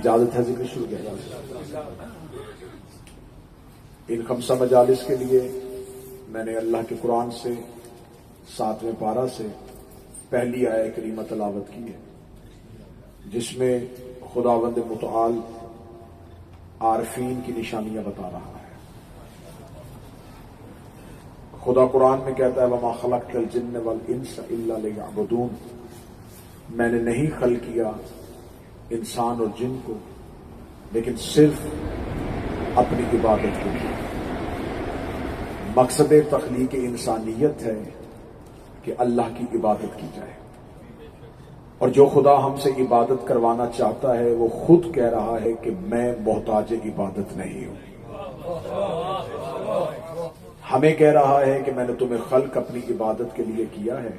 اجازت ہے ذکر شروع کیا جائے؟ ان خمسہ مجالس کے لیے میں نے اللہ کے قرآن سے 7ویں پارہ سے پہلی آیت کریمہ تلاوت کی ہے، جس میں خداوند متعال عارفین کی نشانیاں بتا رہا ہے۔ خدا قرآن میں کہتا ہے وَمَا خَلَقْتَ الْجِنَّ وَالْإِنسَ إِلَّا لِيَعْبُدُونَ، میں نے نہیں خلق کیا انسان اور جن کو لیکن صرف اپنی عبادت کے لیے۔ مقصد تخلیق انسانیت ہے کہ اللہ کی عبادت کی جائے، اور جو خدا ہم سے عبادت کروانا چاہتا ہے وہ خود کہہ رہا ہے کہ میں محتاج عبادت نہیں ہوں۔ ہمیں کہہ رہا ہے کہ میں نے تمہیں خلق اپنی عبادت کے لیے کیا ہے،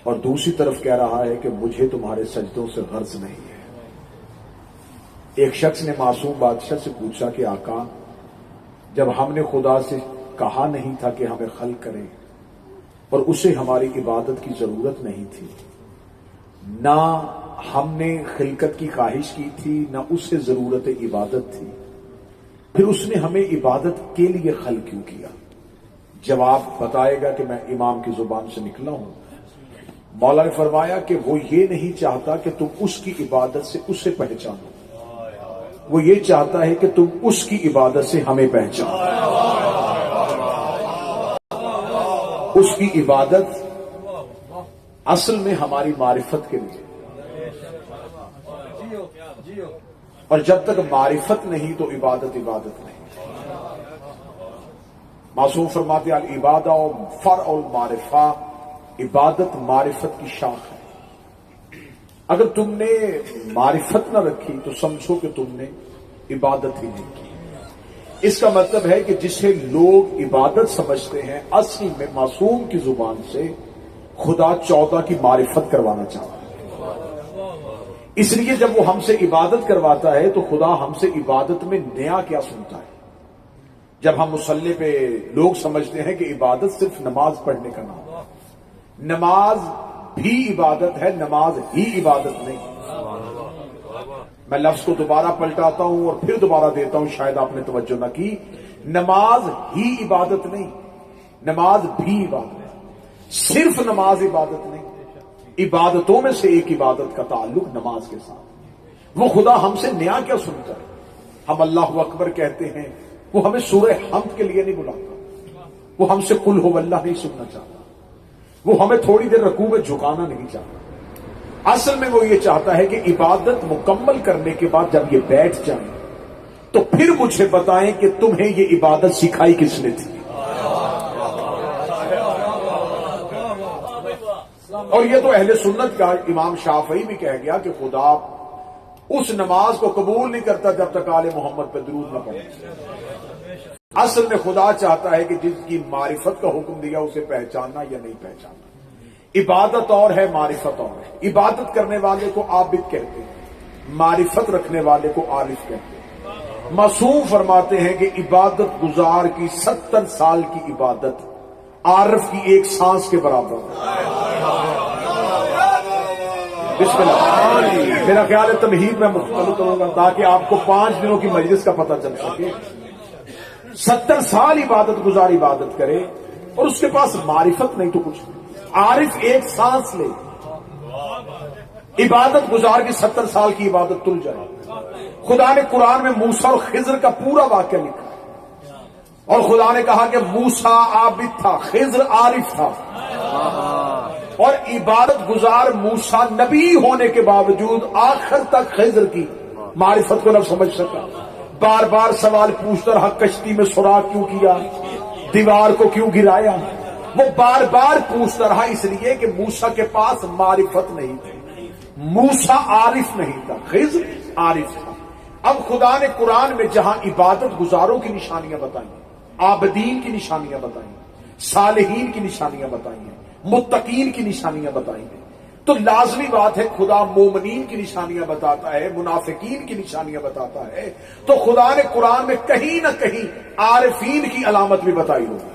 اور دوسری طرف کہہ رہا ہے کہ مجھے تمہارے سجدوں سے غرض نہیں ہے۔ ایک شخص نے معصوم بادشاہ سے پوچھا کہ آقا، جب ہم نے خدا سے کہا نہیں تھا کہ ہمیں خلق کرے اور اسے ہماری عبادت کی ضرورت نہیں تھی، نہ ہم نے خلقت کی خواہش کی تھی، نہ اسے ضرورت عبادت تھی، پھر اس نے ہمیں عبادت کے لیے خلق کیوں کیا؟ جواب بتائے گا کہ میں امام کی زبان سے نکلا ہوں۔ مولا نے فرمایا کہ وہ یہ نہیں چاہتا کہ تم اس کی عبادت سے اسے پہچانو، وہ یہ چاہتا ہے کہ تم اس کی عبادت سے ہمیں پہچانو۔ اس کی عبادت اصل میں ہماری معرفت کے لیے، اور جب تک معرفت نہیں تو عبادت عبادت نہیں۔ معصوم فرماتے العبادہ فرع المعرفہ، عبادت معرفت کی شاخ ہے۔ اگر تم نے معرفت نہ رکھی تو سمجھو کہ تم نے عبادت ہی نہیں کی۔ اس کا مطلب ہے کہ جسے لوگ عبادت سمجھتے ہیں، اصل میں معصوم کی زبان سے خدا 14 کی معرفت کروانا چاہتا ہے۔ اس لیے جب وہ ہم سے عبادت کرواتا ہے تو خدا ہم سے عبادت میں نیا کیا سنتا ہے؟ جب ہم مصلی پہ لوگ سمجھتے ہیں کہ عبادت صرف نماز پڑھنے کا نام ہے، نماز بھی عبادت ہے، نماز ہی عبادت نہیں۔ میں لفظ کو دوبارہ پلٹاتا ہوں اور پھر دوبارہ دیتا ہوں، شاید آپ نے توجہ نہ کی۔ نماز ہی عبادت نہیں، نماز بھی عبادت ہے۔ صرف نماز عبادت نہیں، عبادتوں میں سے ایک عبادت کا تعلق نماز کے ساتھ۔ وہ خدا ہم سے نیا کیا سنتا ہے؟ ہم اللہ اکبر کہتے ہیں، وہ ہمیں سورہ حمد کے لیے نہیں بلاتا، وہ ہم سے قل ہو اللہ نہیں سننا چاہتا، وہ ہمیں تھوڑی دیر رکوع میں جھکانا نہیں چاہتا۔ اصل میں وہ یہ چاہتا ہے کہ عبادت مکمل کرنے کے بعد جب یہ بیٹھ جائیں تو پھر مجھے بتائیں کہ تمہیں یہ عبادت سکھائی کس نے تھی۔ اور یہ تو اہل سنت کا امام شافعی بھی کہہ گیا کہ خدا اس نماز کو قبول نہیں کرتا جب تک آل محمد پہ درود نہ پڑے۔ اصل میں خدا چاہتا ہے کہ جس کی معرفت کا حکم دیا اسے پہچاننا یا نہیں پہچاننا۔ عبادت اور ہے، معرفت اور ہے۔ عبادت کرنے والے کو عابد کہتے ہیں، معرفت رکھنے والے کو عارف کہتے ہیں۔ معصوم فرماتے ہیں کہ عبادت گزار کی 70 سال کی عبادت عارف کی ایک سانس کے برابر ہے۔ بسم اللہ۔ میرا خیال ہے تمہید میں مختلف کروں گا تاکہ آپ کو 5 دنوں کی مجلس کا پتہ چل سکے۔ 70 سال عبادت گزار عبادت کرے اور اس کے پاس معرفت نہیں تو کچھ نہیں۔ عارف ایک سانس لے، عبادت گزار کی 70 سال کی عبادت تل جائے۔ خدا نے قرآن میں موسیٰ اور خضر کا پورا واقعہ لکھا ہے، اور خدا نے کہا کہ موسیٰ عابد تھا، خضر عارف تھا، اور عبادت گزار موسیٰ نبی ہونے کے باوجود آخر تک خضر کی معرفت کو نہ سمجھ سکا۔ بار بار سوال پوچھتا رہا، کشتی میں سوراخ کیوں کیا، دیوار کو کیوں گرایا؟ وہ بار بار پوچھتا رہا، اس لیے کہ موسیٰ کے پاس معرفت نہیں تھی، موسیٰ عارف نہیں تھا، خضر عارف تھا۔ اب خدا نے قرآن میں جہاں عبادت گزاروں کی نشانیاں بتائیں، عابدین کی نشانیاں بتائیں، صالحین کی نشانیاں بتائیں، متقین کی نشانیاں بتائیں، تو لازمی بات ہے خدا مومنین کی نشانیاں بتاتا ہے، منافقین کی نشانیاں بتاتا ہے، تو خدا نے قرآن میں کہیں نہ کہیں عارفین کی علامت بھی بتائی ہوگی۔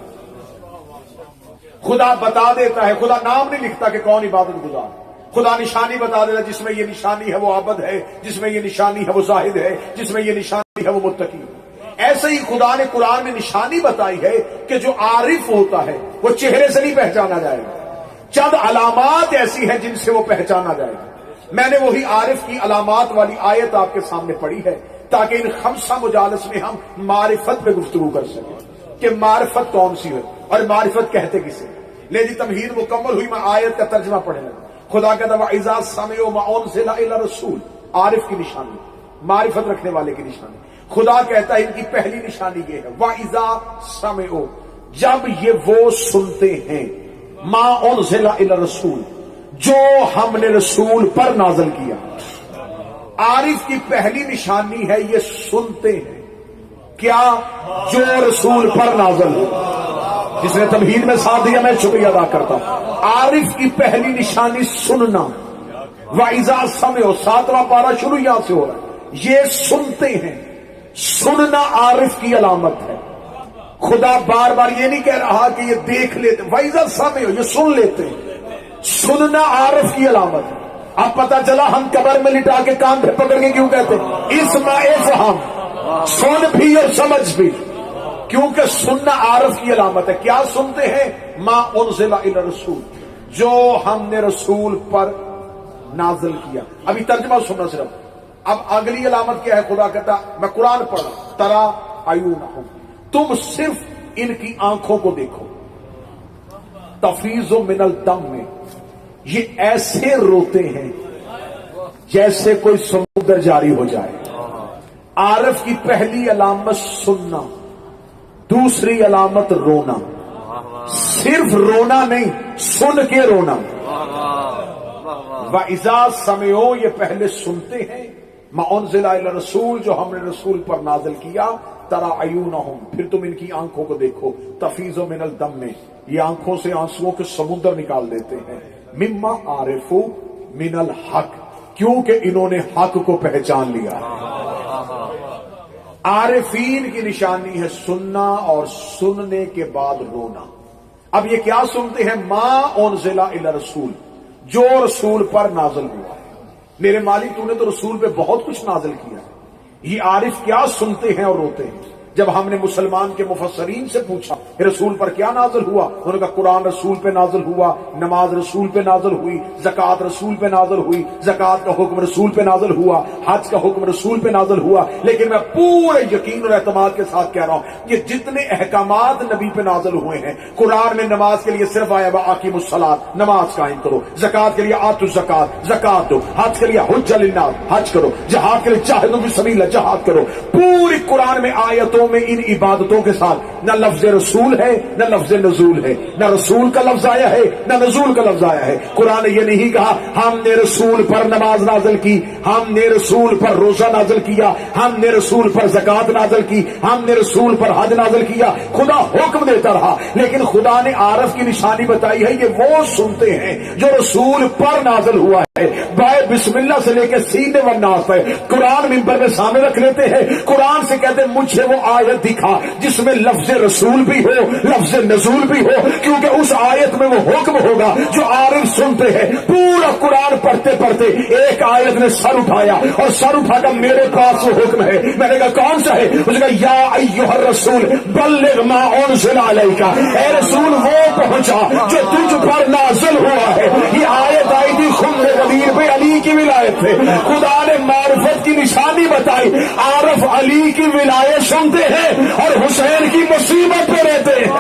خدا بتا دیتا ہے، خدا نام نہیں لکھتا کہ کون عبادت گزار، خدا نشانی بتا دیتا جس میں یہ نشانی ہے وہ عابد ہے، جس میں یہ نشانی ہے وہ زاہد ہے، جس میں یہ نشانی ہے وہ متقی ہے۔ ایسے ہی خدا نے قرآن میں نشانی بتائی ہے کہ جو عارف ہوتا ہے وہ چہرے سے نہیں پہچانا جائے گا، چند علامات ایسی ہیں جن سے وہ پہچانا جائے گا۔ میں نے وہی عارف کی علامات والی آیت آپ کے سامنے پڑھی ہے تاکہ ان خمسہ مجالس میں ہم معرفت پہ گفتگو کر سکیں کہ معرفت کون سی ہے اور معرفت کہتے کسے۔ لے جی تمہید مکمل ہوئی، میں آیت کا ترجمہ پڑھنے لگا۔ خدا کہتا ہے وَإِذَا سَمِعُوا مَا أُنزِلَ إِلَى الرَّسُولِ، عارف کی نشانی، معرفت رکھنے والے کی نشانی۔ خدا کہتا ہے ان کی پہلی نشانی یہ ہے وَإِذَا سَمِعُوا، جب یہ وہ سنتے ہیں مَا أُنزِلَ إِلَى الرَّسُولِ، جو ہم نے رسول پر نازل کیا۔ عارف کی پہلی نشانی ہے یہ سنتے ہیں کیا؟ جو رسول پر نازل ہو۔ جس نے تمہید میں ساتھ دیا میں شکریہ ادا کرتا ہوں۔ عارف کی پہلی نشانی سننا۔ وَإِذَا سَمِعُوا، 7واں پارہ شروع یہاں سے ہو رہا ہے، یہ سنتے ہیں۔ سننا عارف کی علامت ہے۔ خدا بار بار یہ نہیں کہہ رہا کہ یہ دیکھ لیتے، وَإِذَا سَمِعُوا، یہ سن لیتے ہیں۔ سننا عارف کی علامت ہے۔ اب پتہ چلا ہم قبر میں لٹا کے کان پہ پکڑ کے کیوں کہتے ہیں اسمع افہم، سن بھی اور سمجھ بھی، کیونکہ سننا عارف کی علامت ہے۔ کیا سنتے ہیں؟ ما انزل الی الرسول، جو ہم نے رسول پر نازل کیا۔ ابھی ترجمہ سننا صرف۔ اب اگلی علامت کیا ہے؟ خدا کہتا میں قرآن پڑھا ترا عیونہم، تم صرف ان کی آنکھوں کو دیکھو، تفیض من الدم میں، یہ ایسے روتے ہیں جیسے کوئی سمندر جاری ہو جائے۔ عارف کی پہلی علامت سننا، دوسری علامت رونا۔ صرف رونا نہیں، سن کے رونا۔ وَإِذَا سَمِعُوا، یہ پہلے سنتے ہیں، مَا أُنزِلَ إِلَى الرَّسُولِ، جو ہم نے رسول پر نازل کیا، تَرَى عَیُونَہُم، پھر تم ان کی آنکھوں کو دیکھو، تفیض من الدم میں، یہ آنکھوں سے آنسوؤں کے سمندر نکال دیتے ہیں، مما عارفو من الحق، کیونکہ انہوں نے حق کو پہچان لیا۔ عارفین کی نشانی ہے سننا اور سننے کے بعد رونا۔ اب یہ کیا سنتے ہیں؟ ما انزل الی الرسول، جو رسول پر نازل ہوا ہے۔ میرے مالک تو نے تو رسول پہ بہت کچھ نازل کیا ہے۔ یہ عارف کیا سنتے ہیں اور روتے ہیں؟ جب ہم نے مسلمان کے مفسرین سے پوچھا رسول پر کیا نازل ہوا، انہوں نے کہا قرآن رسول پہ نازل ہوا، نماز رسول پہ نازل ہوئی، زکوٰۃ رسول پہ نازل ہوئی، زکوٰۃ کا حکم رسول پہ نازل ہوا، حج کا حکم رسول پہ نازل ہوا۔ لیکن میں پورے یقین اور اعتماد کے ساتھ کہہ رہا ہوں کہ جتنے احکامات نبی پہ نازل ہوئے ہیں، قرآن میں نماز کے لیے صرف آیا وَأَقِیمُوا الصَّلَاۃَ، نماز قائم کرو، زکوٰۃ کے لیے آتوا الزکوٰۃ، زکوٰۃ دو، حج کے لیے حج للناس، حج کرو، جہاد کے لیے جاہدوا فی سبیل اللہ، جہاد کرو۔ پوری قرآن میں آیتوں میں ان عبادتوں کے ساتھ نہ لفظ رسول ہے نہ لفظ نزول ہے، نہ رسول کا لفظ آیا ہے نہ نزول کا لفظ آیا ہے۔ قرآن نے یہ نہیں کہا ہم نے رسول پر نماز نازل کی، ہم نے رسول پر روزہ نازل کیا، ہم نے رسول پر زکوٰۃ نازل کی، ہم نے رسول پر حج نازل کیا۔ خدا حکم دیتا رہا، لیکن خدا نے عارف کی نشانی بتائی ہے یہ وہ سنتے ہیں جو رسول پر نازل ہوا ہے۔ بائے بسم اللہ سے لے کے سینے والناس ہے، قرآن ممبر میں سامنے رکھ لیتے ہیں، قرآن سے کہتے ہیں مجھے وہ آیت دکھا جس میں لفظ رسول بھی ہو لفظ نزول بھی ہو، کیونکہ اس آیت میں وہ حکم ہوگا جو عارف سنتے ہیں۔ پورا قرآن پڑھتے پڑھتے ایک آیت نے سر اٹھایا اور سر اٹھا کر میرے پاس وہ حکم ہے۔ میں نے کہا کون سا ہے؟ اس نے کہا یا ایھا الرسول بلغ ما انزل الیک، اے رسول وہ پہنچا جو تجھ پر نازل ہوا ہے۔ یہ آیت آئی تھی خم غدیر پہ علی کی ولایت سے۔ خدا نے معرفت کی نشانی بتائی، عارف علی کی ولایت سنتے ہیں اور حسین کی مصیبت پہ رہتے ہیں۔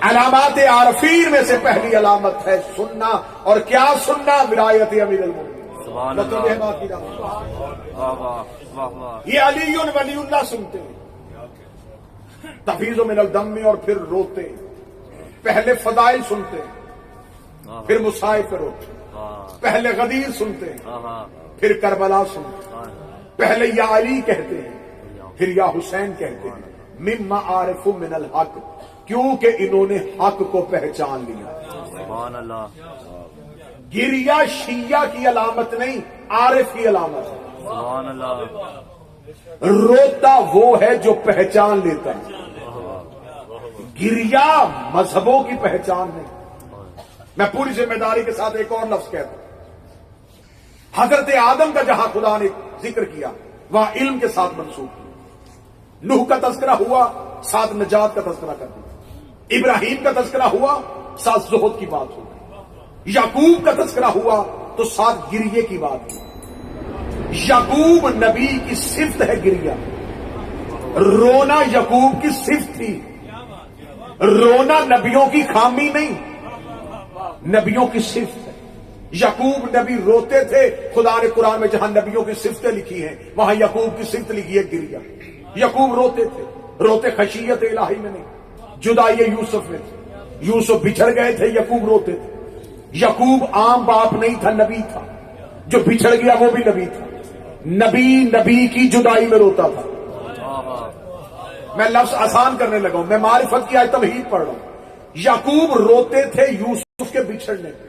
علامات عارفین میں سے پہلی علامت ہے سننا، اور کیا سننا؟ ولایت امیر المومنین۔ یہ علی ولی اللہ سنتے ہیں، تفیض من الدم اور پھر روتے ہیں۔ پہلے فضائل سنتے ہیں پھر مصائب پہ روتے ہیں، پہلے غدیر سنتے ہیں پھر کربلا سنتے ہیں، پہلے یا علی کہتے ہیں پھر یا حسین کہتے ہیں۔ مما عارف من الحق، کیونکہ انہوں نے حق کو پہچان لیا۔ سبحان اللہ۔ گریا شیعہ کی علامت نہیں، عارف کی علامت ہے۔ سبحان اللہ۔ روتا وہ ہے جو پہچان لیتا ہے۔ گریا مذہبوں کی پہچان نہیں. میں پوری ذمہ داری کے ساتھ ایک اور لفظ کہتا ہوں. حضرت آدم کا جہاں خدا نے ذکر کیا وہاں علم کے ساتھ منسوخ کیا. نوح کا تذکرہ ہوا ساتھ نجات کا تذکرہ کر دیا. ابراہیم کا تذکرہ ہوا ساتھ زہد کی بات ہو گئی. یعقوب کا تذکرہ ہوا تو ساتھ گریے کی بات ہوئی. یعقوب نبی کی صفت ہے گریا. رونا یعقوب کی صفت تھی. رونا نبیوں کی خامی نہیں، نبیوں کی صفت ہے. یعقوب نبی روتے تھے. خدا نے قرآن میں جہاں نبیوں کی صفتیں لکھی ہیں وہاں یعقوب کی صفت لکھی ہے گریا. یعقوب روتے تھے. روتے خشیت الہی میں نہیں، جدائی یوسف میں تھے. یوسف بچھڑ گئے تھے، یعقوب روتے تھے. یعقوب عام باپ نہیں تھا، نبی تھا. جو بچھڑ گیا وہ بھی نبی تھا. نبی کی جدائی میں روتا تھا. میں لفظ آسان کرنے لگا ہوں، میں معرفت کی آج تمہید پڑھ رہا ہوں. یعقوب روتے تھے یوسف کے بچھڑنے پہ،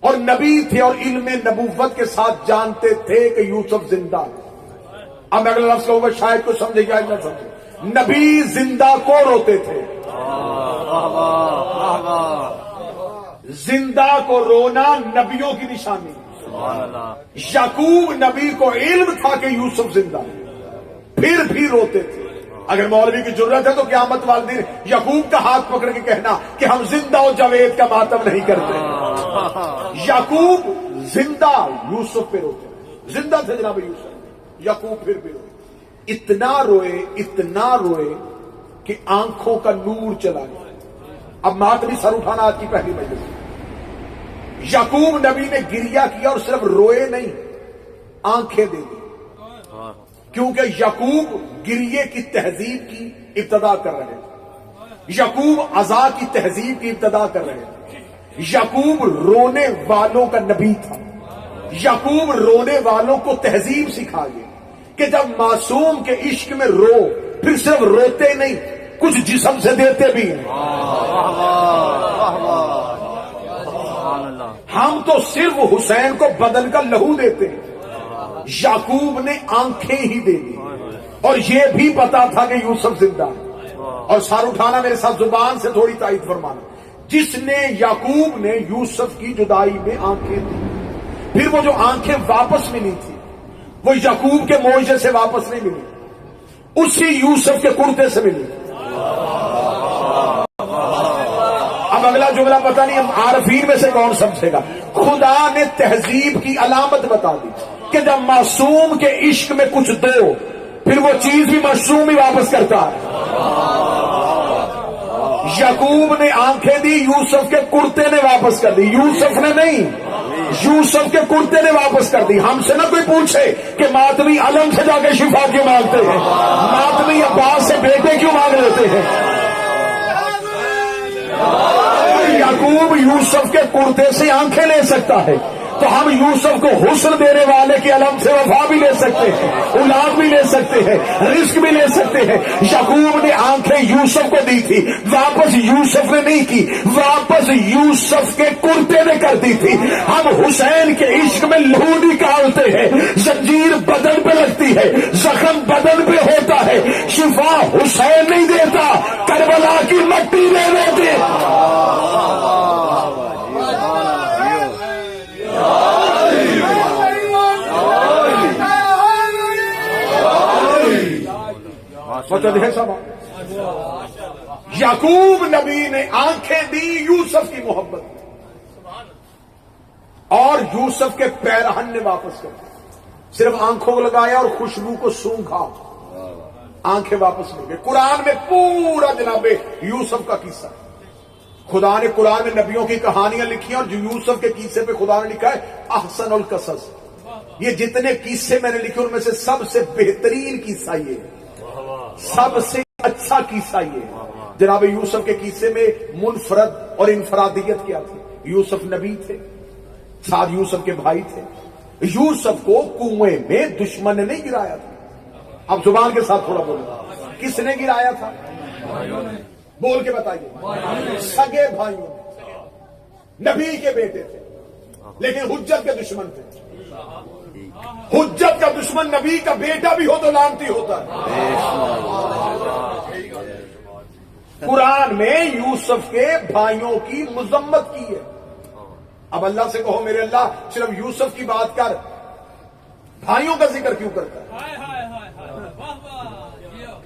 اور نبی تھے اور علم نبوت کے ساتھ جانتے تھے کہ یوسف زندہ ہے. اب میں اگلا لفظ کہوں گا شاید کو سمجھے یا نہ سمجھے. نبی زندہ کو روتے تھے. زندہ کو رونا نبیوں کی نشانی. یعقوب نبی کو علم تھا کہ یوسف زندہ ہے، پھر بھی روتے تھے. اگر مولوی کی ضرورت ہے تو قیامت والے دن یعقوب کا ہاتھ پکڑ کے کہنا کہ ہم زندہ و جاوید کا ماتم نہیں کرتے. یعقوب زندہ یوسف پہ روتے. زندہ تھے جناب یوسف، یعقوب پھر بھی روئے. اتنا روئے کہ آنکھوں کا نور چلا گیا. اب ماتمی سر اٹھانا آج کی پہلی مجلس. یعقوب نبی نے گریا کیا اور صرف روئے نہیں، آنکھیں دے دی. کیونکہ یعقوب گریے کی تہذیب کی ابتدا کر رہے تھے. یعقوب عزا کی تہذیب کی ابتدا کر رہے تھے. یعقوب رونے والوں کا نبی تھا. یعقوب رونے والوں کو تہذیب سکھا گیا کہ جب معصوم کے عشق میں رو، پھر صرف روتے نہیں، کچھ جسم سے دیتے بھی ہیں. ہم تو صرف حسین کو بدل کر لہو دیتے ہیں. یعقوب نے آنکھیں ہی دے دی، اور یہ بھی پتا تھا کہ یوسف زندہ ہے. اور سر اٹھانا میرے ساتھ زبان سے تھوڑی تائید فرمانا. جس نے یعقوب نے یوسف کی جدائی میں آنکھیں دی، پھر وہ جو آنکھیں واپس ملی تھی وہ یعقوب کے معجزے سے واپس نہیں ملی، اسی یوسف کے کرتے سے ملی. اب اگلا جملہ پتہ نہیں ہم عارفین میں سے کون سمجھے گا. خدا نے تہذیب کی علامت بتا دی کہ جب معصوم کے عشق میں کچھ دو، پھر وہ چیز بھی معصوم ہی واپس کرتا ہے. یعقوب نے آنکھیں دی، یوسف کے کرتے نے واپس کر دی. یوسف نے نہیں، یوسف کے کرتے نے واپس کر دی. ہم سے نہ کوئی پوچھے کہ ماتمی علم سے جا کے شفا کیوں مانگتے ہیں، ماتمی عباس سے بیٹے کیوں مانگ لیتے ہیں. یعقوب یوسف کے کرتے سے آنکھیں لے سکتا ہے تو ہم یوسف کو حسن دینے والے کے علم سے وفا بھی لے سکتے ہیں، اولاد بھی لے سکتے ہیں، رزق بھی لے سکتے ہیں. یعقوب نے آنکھیں یوسف کو دی تھی، واپس یوسف نے نہیں کی، واپس یوسف کے کرتے نے کر دی تھی. ہم حسین کے عشق میں لہو نکالتے ہیں، زنجیر بدن پہ لگتی ہے، زخم بدن پہ ہوتا ہے، شفا حسین نہیں دیتا، کربلا کی مٹی دے دیتے. یعقوب نبی نے آنکھیں دی یوسف کی محبت میں، اور یوسف کے پیرہن نے واپس کر دیا. صرف آنکھوں کو لگایا اور خوشبو کو سونگھا، آنکھیں واپس مل گئی. قرآن میں پورا جناب یوسف کا قصہ. خدا نے قرآن میں نبیوں کی کہانیاں لکھی ہیں، اور جو یوسف کے قصے پہ خدا نے لکھا ہے احسن القصص. یہ جتنے قصے میں نے لکھے ان میں سے سب سے بہترین قصہ یہ ہے، سب سے اچھا قصہ یہ ہے. جناب یوسف کے قصے میں منفرد اور انفرادیت کیا تھی. یوسف نبی تھے، ساتھ یوسف کے بھائی تھے. یوسف کو کنویں میں دشمن نے نہیں گرایا تھا. اب زبان کے ساتھ تھوڑا بولیں، کس نے گرایا تھا؟ بول کے بتائیے. سگے بھائیوں نے، نبی کے بیٹے تھے لیکن حجت کے دشمن تھے. حجت کا دشمن نبی کا بیٹا بھی ہو تو لعنتی ہوتا ہے. قرآن قرآن میں یوسف کے بھائیوں کی مذمت کی ہے. اب اللہ سے کہو میرے اللہ صرف یوسف کی بات کر، بھائیوں کا ذکر کیوں کرتا ہے؟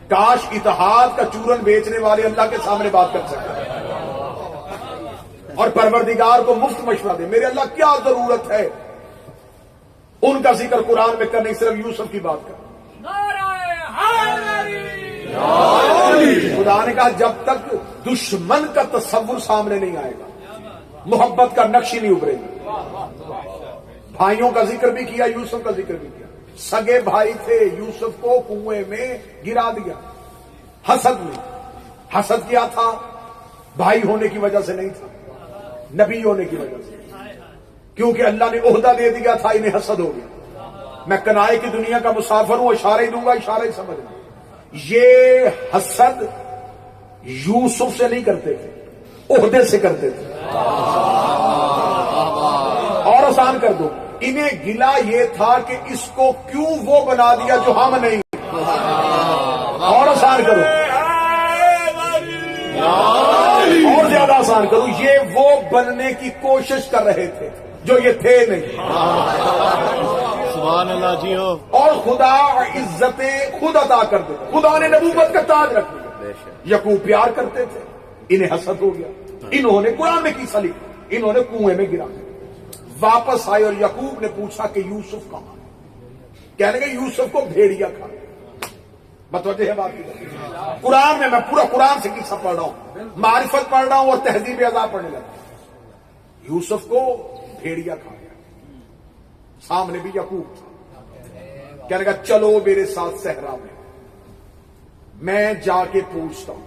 کاش اتحاد کا چورن بیچنے والے اللہ کے سامنے بات کر سکتے اور پروردگار کو مفت مشورہ دے. میرے اللہ کیا ضرورت ہے ان کا ذکر قرآن میں کرنے، صرف یوسف کی بات کر. خدا نے کہا جب تک دشمن کا تصور سامنے نہیں آئے گا محبت کا نقش ہی نہیں ابھرے گا. بھائیوں کا ذکر بھی کیا، یوسف کا ذکر بھی کیا. سگے بھائی تھے، یوسف کو کنویں میں گرا دیا حسد میں. حسد کیا تھا؟ بھائی ہونے کی وجہ سے نہیں تھا، نبی ہونے کی وجہ سے. کیونکہ اللہ نے عہدہ دے دیا تھا، انہیں حسد ہو گیا. میں کنائے کی دنیا کا مسافر ہوں، اشارے دوں گا، اشارے سمجھنا. یہ حسد یوسف سے نہیں کرتے تھے، عہدے سے کرتے تھے. اور آسان کر دو، انہیں گلا یہ تھا کہ اس کو کیوں وہ بنا دیا جو ہم نہیں. اور آسان کرو، اور زیادہ آسان کرو، یہ وہ بننے کی کوشش کر رہے تھے جو یہ تھے نہیں. سبحان اللہ جی ہو. اور خدا عزتیں خود عطا کر دیتا. خدا نے نبوت کا تاج رکھ دیا. یعقوب پیار کرتے تھے، انہیں حسد ہو گیا. انہوں نے قرآن میں کیسا لکھا، انہوں نے کنویں میں گرا. واپس آئے اور یعقوب نے پوچھا کہ یوسف کہاں ہے؟ کہنے کہ یوسف کو بھیڑیا کھا. متوجہ ہے بات کی؟ قرآن میں پورا قرآن سے قصہ پڑھ رہا ہوں، معرفت پڑھ رہا ہوں اور تہذیب اعضاء پڑھنے لگا. یوسف کو بھیڑیا کھا گیا. سامنے بھی یعقوب تھا. کہنے لگا چلو میرے ساتھ صحرا میں جا کے پوچھتا ہوں.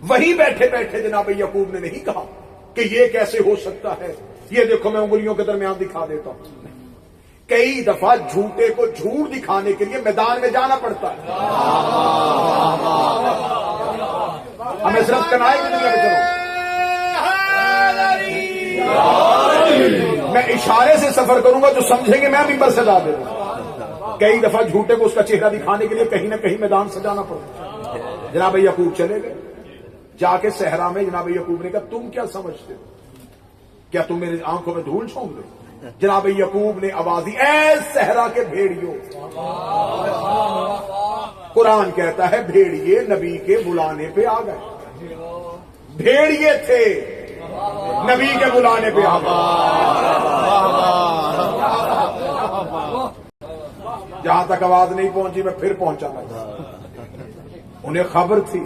وہیں بیٹھے بیٹھے جناب یعقوب نے نہیں کہا کہ یہ کیسے ہو سکتا ہے، یہ دیکھو میں انگلیوں کے درمیان دکھا دیتا ہوں. کئی دفعہ جھوٹے کو جھوٹ دکھانے کے لیے میدان میں جانا پڑتا ہے. ہمیں صرف کنائے کی دنیا میں چلو، میں اشارے سے سفر کروں گا جو سمجھیں گے میں ممبر سے لا دے دوں. کئی دفعہ جھوٹے کو اس کا چہرہ دکھانے کے لیے کہیں نہ کہیں میدان سے جانا پڑتا. جناب یعقوب چلے گئے. جا کے صحرا میں جناب یعقوب نے کہا تم کیا سمجھتے ہو، کیا تم میری آنکھوں میں دھول چھونک دے؟ جناب یعقوب نے آواز دی اے صحرا کے بھیڑیوں. قرآن کہتا ہے بھیڑیے نبی کے بلانے پہ آ گئے. بھیڑیے تھے، نبی کے بلانے پہ آ گئے. جہاں تک آواز نہیں پہنچی میں پھر پہنچا گا. انہیں خبر تھی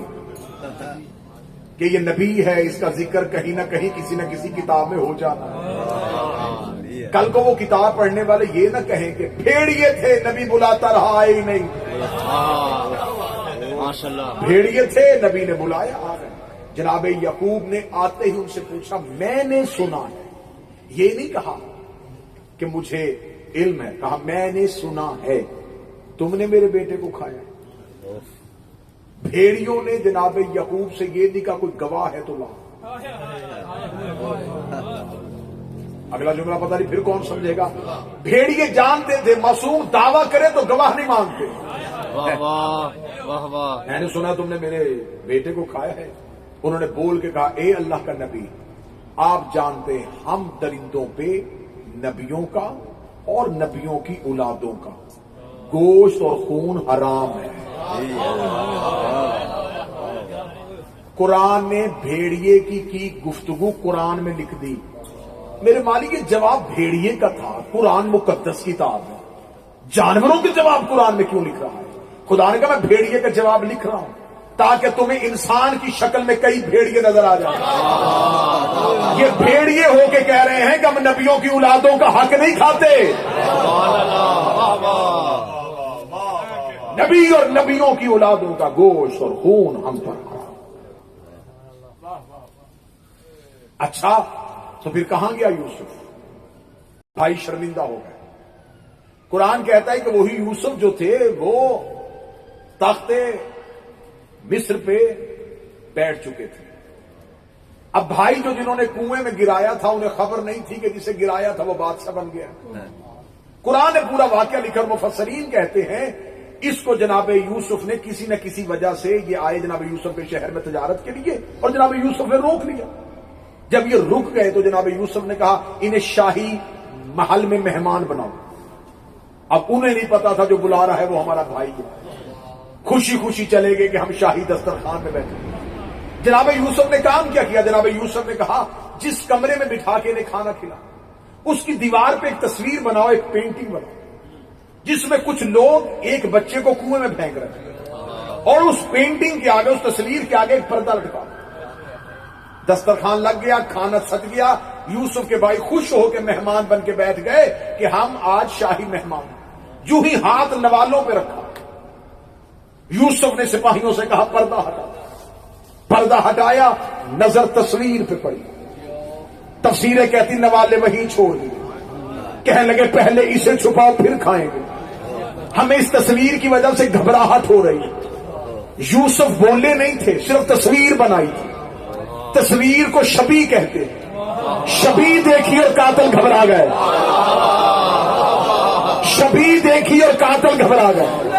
کہ یہ نبی ہے، اس کا ذکر کہیں نہ کہیں کسی نہ کسی کتاب میں ہو جانا ہے. کل کو وہ کتاب پڑھنے والے یہ نہ کہیں کہ بھیڑیے تھے نبی بلاتا رہا آئے ہی نہیں. بھیڑیے تھے، نبی نے بلایا آ گئے. جناب یعقوب نے آتے ہی ان سے پوچھا میں نے سنا ہے. یہ نہیں کہا کہ مجھے علم ہے، کہا میں نے سنا ہے تم نے میرے بیٹے کو کھایا. بھیڑیوں نے جناب یعقوب سے یہ نہیں کہا کوئی گواہ ہے تو لا. اگلا جملہ پتہ نہیں پھر کون سمجھے گا. بھیڑیے جانتے تھے معصوم دعویٰ کرے تو گواہ نہیں مانگتے. میں نے سنا تم نے میرے بیٹے کو کھایا ہے. انہوں نے بول کے کہا اے اللہ کا نبی، آپ جانتے ہیں ہم درندوں پہ نبیوں کا اور نبیوں کی اولادوں کا گوشت اور خون حرام ہے. قرآن نے بھیڑیے کی گفتگو قرآن میں لکھ دی. میرے مالک یہ جواب بھیڑیے کا تھا. قرآن مقدس کتاب ہے، جانوروں کے جواب قرآن میں کیوں لکھ رہا ہے؟ خدا نے کہا میں بھیڑیے کا جواب لکھ رہا ہوں تاکہ تمہیں انسان کی شکل میں کئی بھیڑیے نظر آ جائیں. یہ بھیڑیے ہو کے کہہ رہے ہیں کہ ہم نبیوں کی اولادوں کا حق نہیں کھاتے. نبی اور نبیوں کی اولادوں کا گوشت اور خون ہم پر حرام. اچھا تو پھر کہاں گیا یوسف؟ بھائی شرمندہ ہو گئے. قرآن کہتا ہے کہ وہی یوسف جو تھے وہ تخت مصر پہ بیٹھ چکے تھے. اب بھائی جو جنہوں نے کنویں میں گرایا تھا انہیں خبر نہیں تھی کہ جسے گرایا تھا وہ بادشاہ بن گیا. قرآن نے پورا واقعہ لکھا. مفسرین کہتے ہیں اس کو جناب یوسف نے کسی نہ کسی وجہ سے، یہ آئے جناب یوسف کے شہر میں تجارت کے لیے، اور جناب یوسف نے روک لیا۔ جب یہ رک گئے تو جناب یوسف نے کہا انہیں شاہی محل میں مہمان بناؤ۔ اب انہیں نہیں پتا تھا جو بلا رہا ہے وہ ہمارا بھائی ہے، خوشی خوشی چلے گئے کہ ہم شاہی دسترخوان میں بیٹھے۔ جناب یوسف نے کام کیا کیا؟ جناب یوسف نے کہا جس کمرے میں بٹھا کے انہیں کھانا کھلا اس کی دیوار پہ ایک تصویر بناؤ، ایک پینٹنگ بناؤ جس میں کچھ لوگ ایک بچے کو کنویں میں پھینک رہے ہیں، اور اس پینٹنگ کے آگے، اس تصویر کے آگے ایک پردہ لٹکاؤ۔ دسترخوان لگ گیا، کھانا سج گیا، یوسف کے بھائی خوش ہو کے مہمان بن کے بیٹھ گئے کہ ہم آج شاہی مہمان ہیں۔ یوں ہی ہاتھ نوالوں پہ رکھا، یوسف نے سپاہیوں سے کہا پردہ ہٹا۔ پردہ ہٹایا، نظر تصویر پہ پڑی، تفسیریں کہتی نوالے وہیں چھوڑ دیے، کہنے لگے پہلے اسے چھپاؤ پھر کھائیں گے، ہمیں اس تصویر کی وجہ سے گھبراہٹ ہو رہی ہے۔ یوسف بولے نہیں تھے، صرف تصویر بنائی تھی۔ تصویر کو شبیہ کہتے ہیں، شبیہ دیکھی اور قاتل گھبرا گئے، شبیہ دیکھی اور قاتل گھبرا گئے۔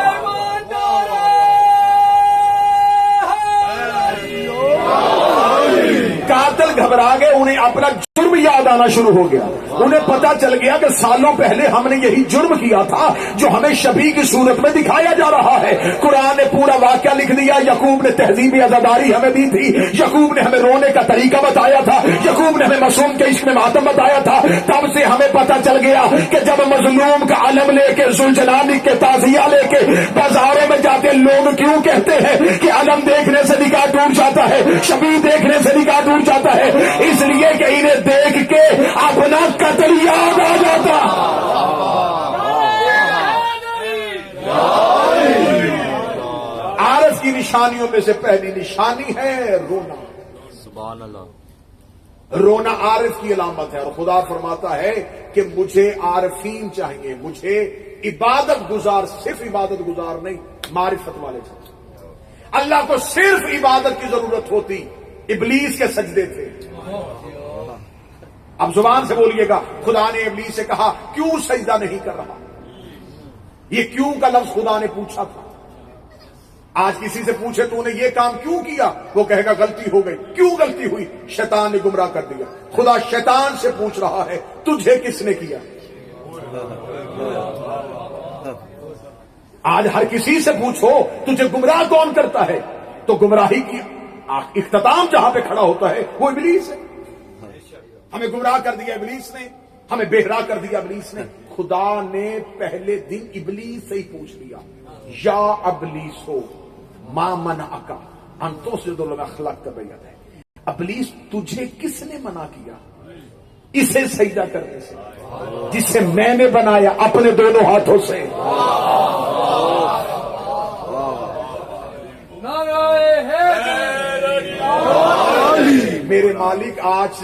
قاتل گھبرا گئے، انہیں اپنا جرم یاد آنا شروع ہو گیا۔ انہیں پتا چل گیا کہ سالوں پہلے ہم نے یہی جرم کیا تھا جو ہمیں شبیہ کی صورت میں دکھایا جا رہا ہے۔ قرآن نے پورا واقعہ لکھ دیا۔ یعقوب نے تہذیب عزاداری ہمیں دی تھی، یعقوب نے ہمیں رونے کا طریقہ بتایا تھا، یعقوب نے ہمیں معصوم کے عشق میں ماتم بتایا تھا۔ تب سے ہمیں پتا چل گیا کہ جب مظلوم کا علم لے کے، ذوالجلال کے تعزیہ لے کے بازاروں میں جاتے لوگ کیوں کہتے ہیں کہ علم دیکھنے سے نکاح ٹوٹ جاتا ہے، شبیہ دیکھنے سے نکاح ٹوٹ جاتا ہے؟ اس لیے کہ انہیں دیکھ کے اپنا قتل یاد آ جاتا۔ عارف کی نشانیوں میں سے پہلی نشانی ہے رونا۔ سبحان اللہ۔ رونا عارف کی علامت ہے، اور خدا فرماتا ہے کہ مجھے عارفین چاہیے، مجھے عبادت گزار، صرف عبادت گزار نہیں، معرفت والے چاہیے۔ اللہ کو صرف عبادت کی ضرورت ہوتی، ابلیس کے سجدے تھے۔ اب زبان سے بولیے گا، خدا نے ابلیس سے کہا کیوں سجدہ نہیں کر رہا؟ یہ کیوں کا لفظ خدا نے پوچھا تھا۔ آج کسی سے پوچھے تو نے یہ کام کیوں کیا، وہ کہے گا غلطی ہو گئی۔ کیوں غلطی ہوئی؟ شیطان نے گمراہ کر دیا۔ خدا شیطان سے پوچھ رہا ہے تجھے کس نے کیا؟ آج ہر کسی سے پوچھو تجھے گمراہ کون کرتا ہے، تو گمراہی کی اختتام جہاں پہ کھڑا ہوتا ہے وہ ابلیس ہے۔ ہمیں گمراہ کر دیا ابلیس نے، ہمیں بہرا کر دیا ابلیس نے۔ خدا نے پہلے دن ابلیس سے ہی پوچھ لیا، یا ابلیسو ما منعک ان تسجد لما خلقت بیدیک، ابلیس تجھے کس نے منع کیا اسے سجدہ کرنے سے، جسے میں نے بنایا اپنے دونوں ہاتھوں سے؟ میرے مالک، آج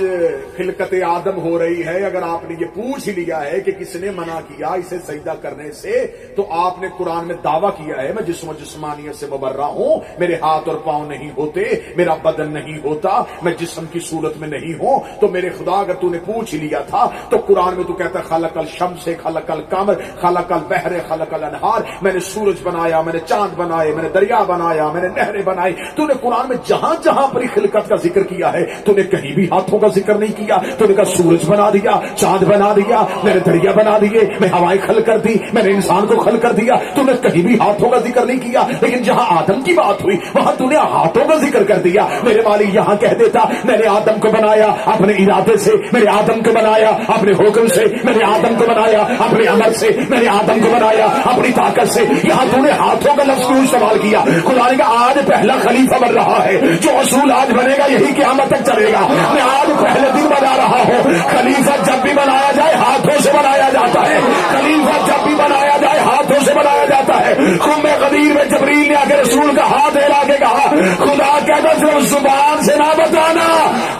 خلقت آدم ہو رہی ہے، اگر آپ نے یہ پوچھ ہی لیا ہے کہ کس نے منع کیا اسے سجدہ کرنے سے، تو آپ نے قرآن میں دعویٰ کیا ہے میں جسم و جسمانیت سے مبرہ ہوں، میرے ہاتھ اور پاؤں نہیں ہوتے، میرا بدن نہیں ہوتا، میں جسم کی صورت میں نہیں ہوں۔ تو میرے خدا اگر تو نے پوچھ ہی لیا تھا تو قرآن میں تو کہتا ہے خلق الشمس، خلق القمر، خلق البحر، خلق الانہار، میں نے سورج بنایا، میں نے چاند بنائے، میں نے دریا بنایا، میں نے نہریں بنائی۔ تو نے قرآن میں جہاں جہاں پر خلقت کا ذکر کیا ہے تو نے کہیں بھی ہاتھوں کا ذکر نہیں کیا۔ تو نے کہا سورج بنا دیا، چاند بنا دیا، میں نے دریا بنا دیے، میں ہوائیں کھل کر دی، میں نے انسان کو کھل کر دیا۔ تو نے کہیں بھی ہاتھوں کا ذکر نہیں کیا، لیکن جہاں آدم کی بات ہوئی وہاں تو نے ہاتھوں کا ذکر کر دیا۔ میرے مالک یہاں کہہ دیتا میں نے آدم کو بنایا اپنے ارادے سے، میں نے آدم کو بنایا اپنے حکم سے، میں نے آدم کو بنایا اپنے امر سے، میں نے آدم کو بنایا اپنی طاقت سے۔ یہاں تو نے ہاتھوں کا لفظ کیوں استعمال کیا؟ خدا نے کہا آج پہلا خلیفہ بن رہا ہے، جو اصول آج بنے گا یہی قیامت تک چلے گا۔ میں آج پہلے دن بنا رہا ہوں، خلیفہ جب بھی بنایا جائے ہاتھوں سے بنایا جاتا ہے، خلیفہ جب بھی بنایا جائے ہاتھوں سے بنایا جاتا ہے۔ خم غدیر میں جبریل نے آ کے رسول کا ہاتھ ہلا کے کہا خدا کہتا صرف زبان سے نہ بتانا،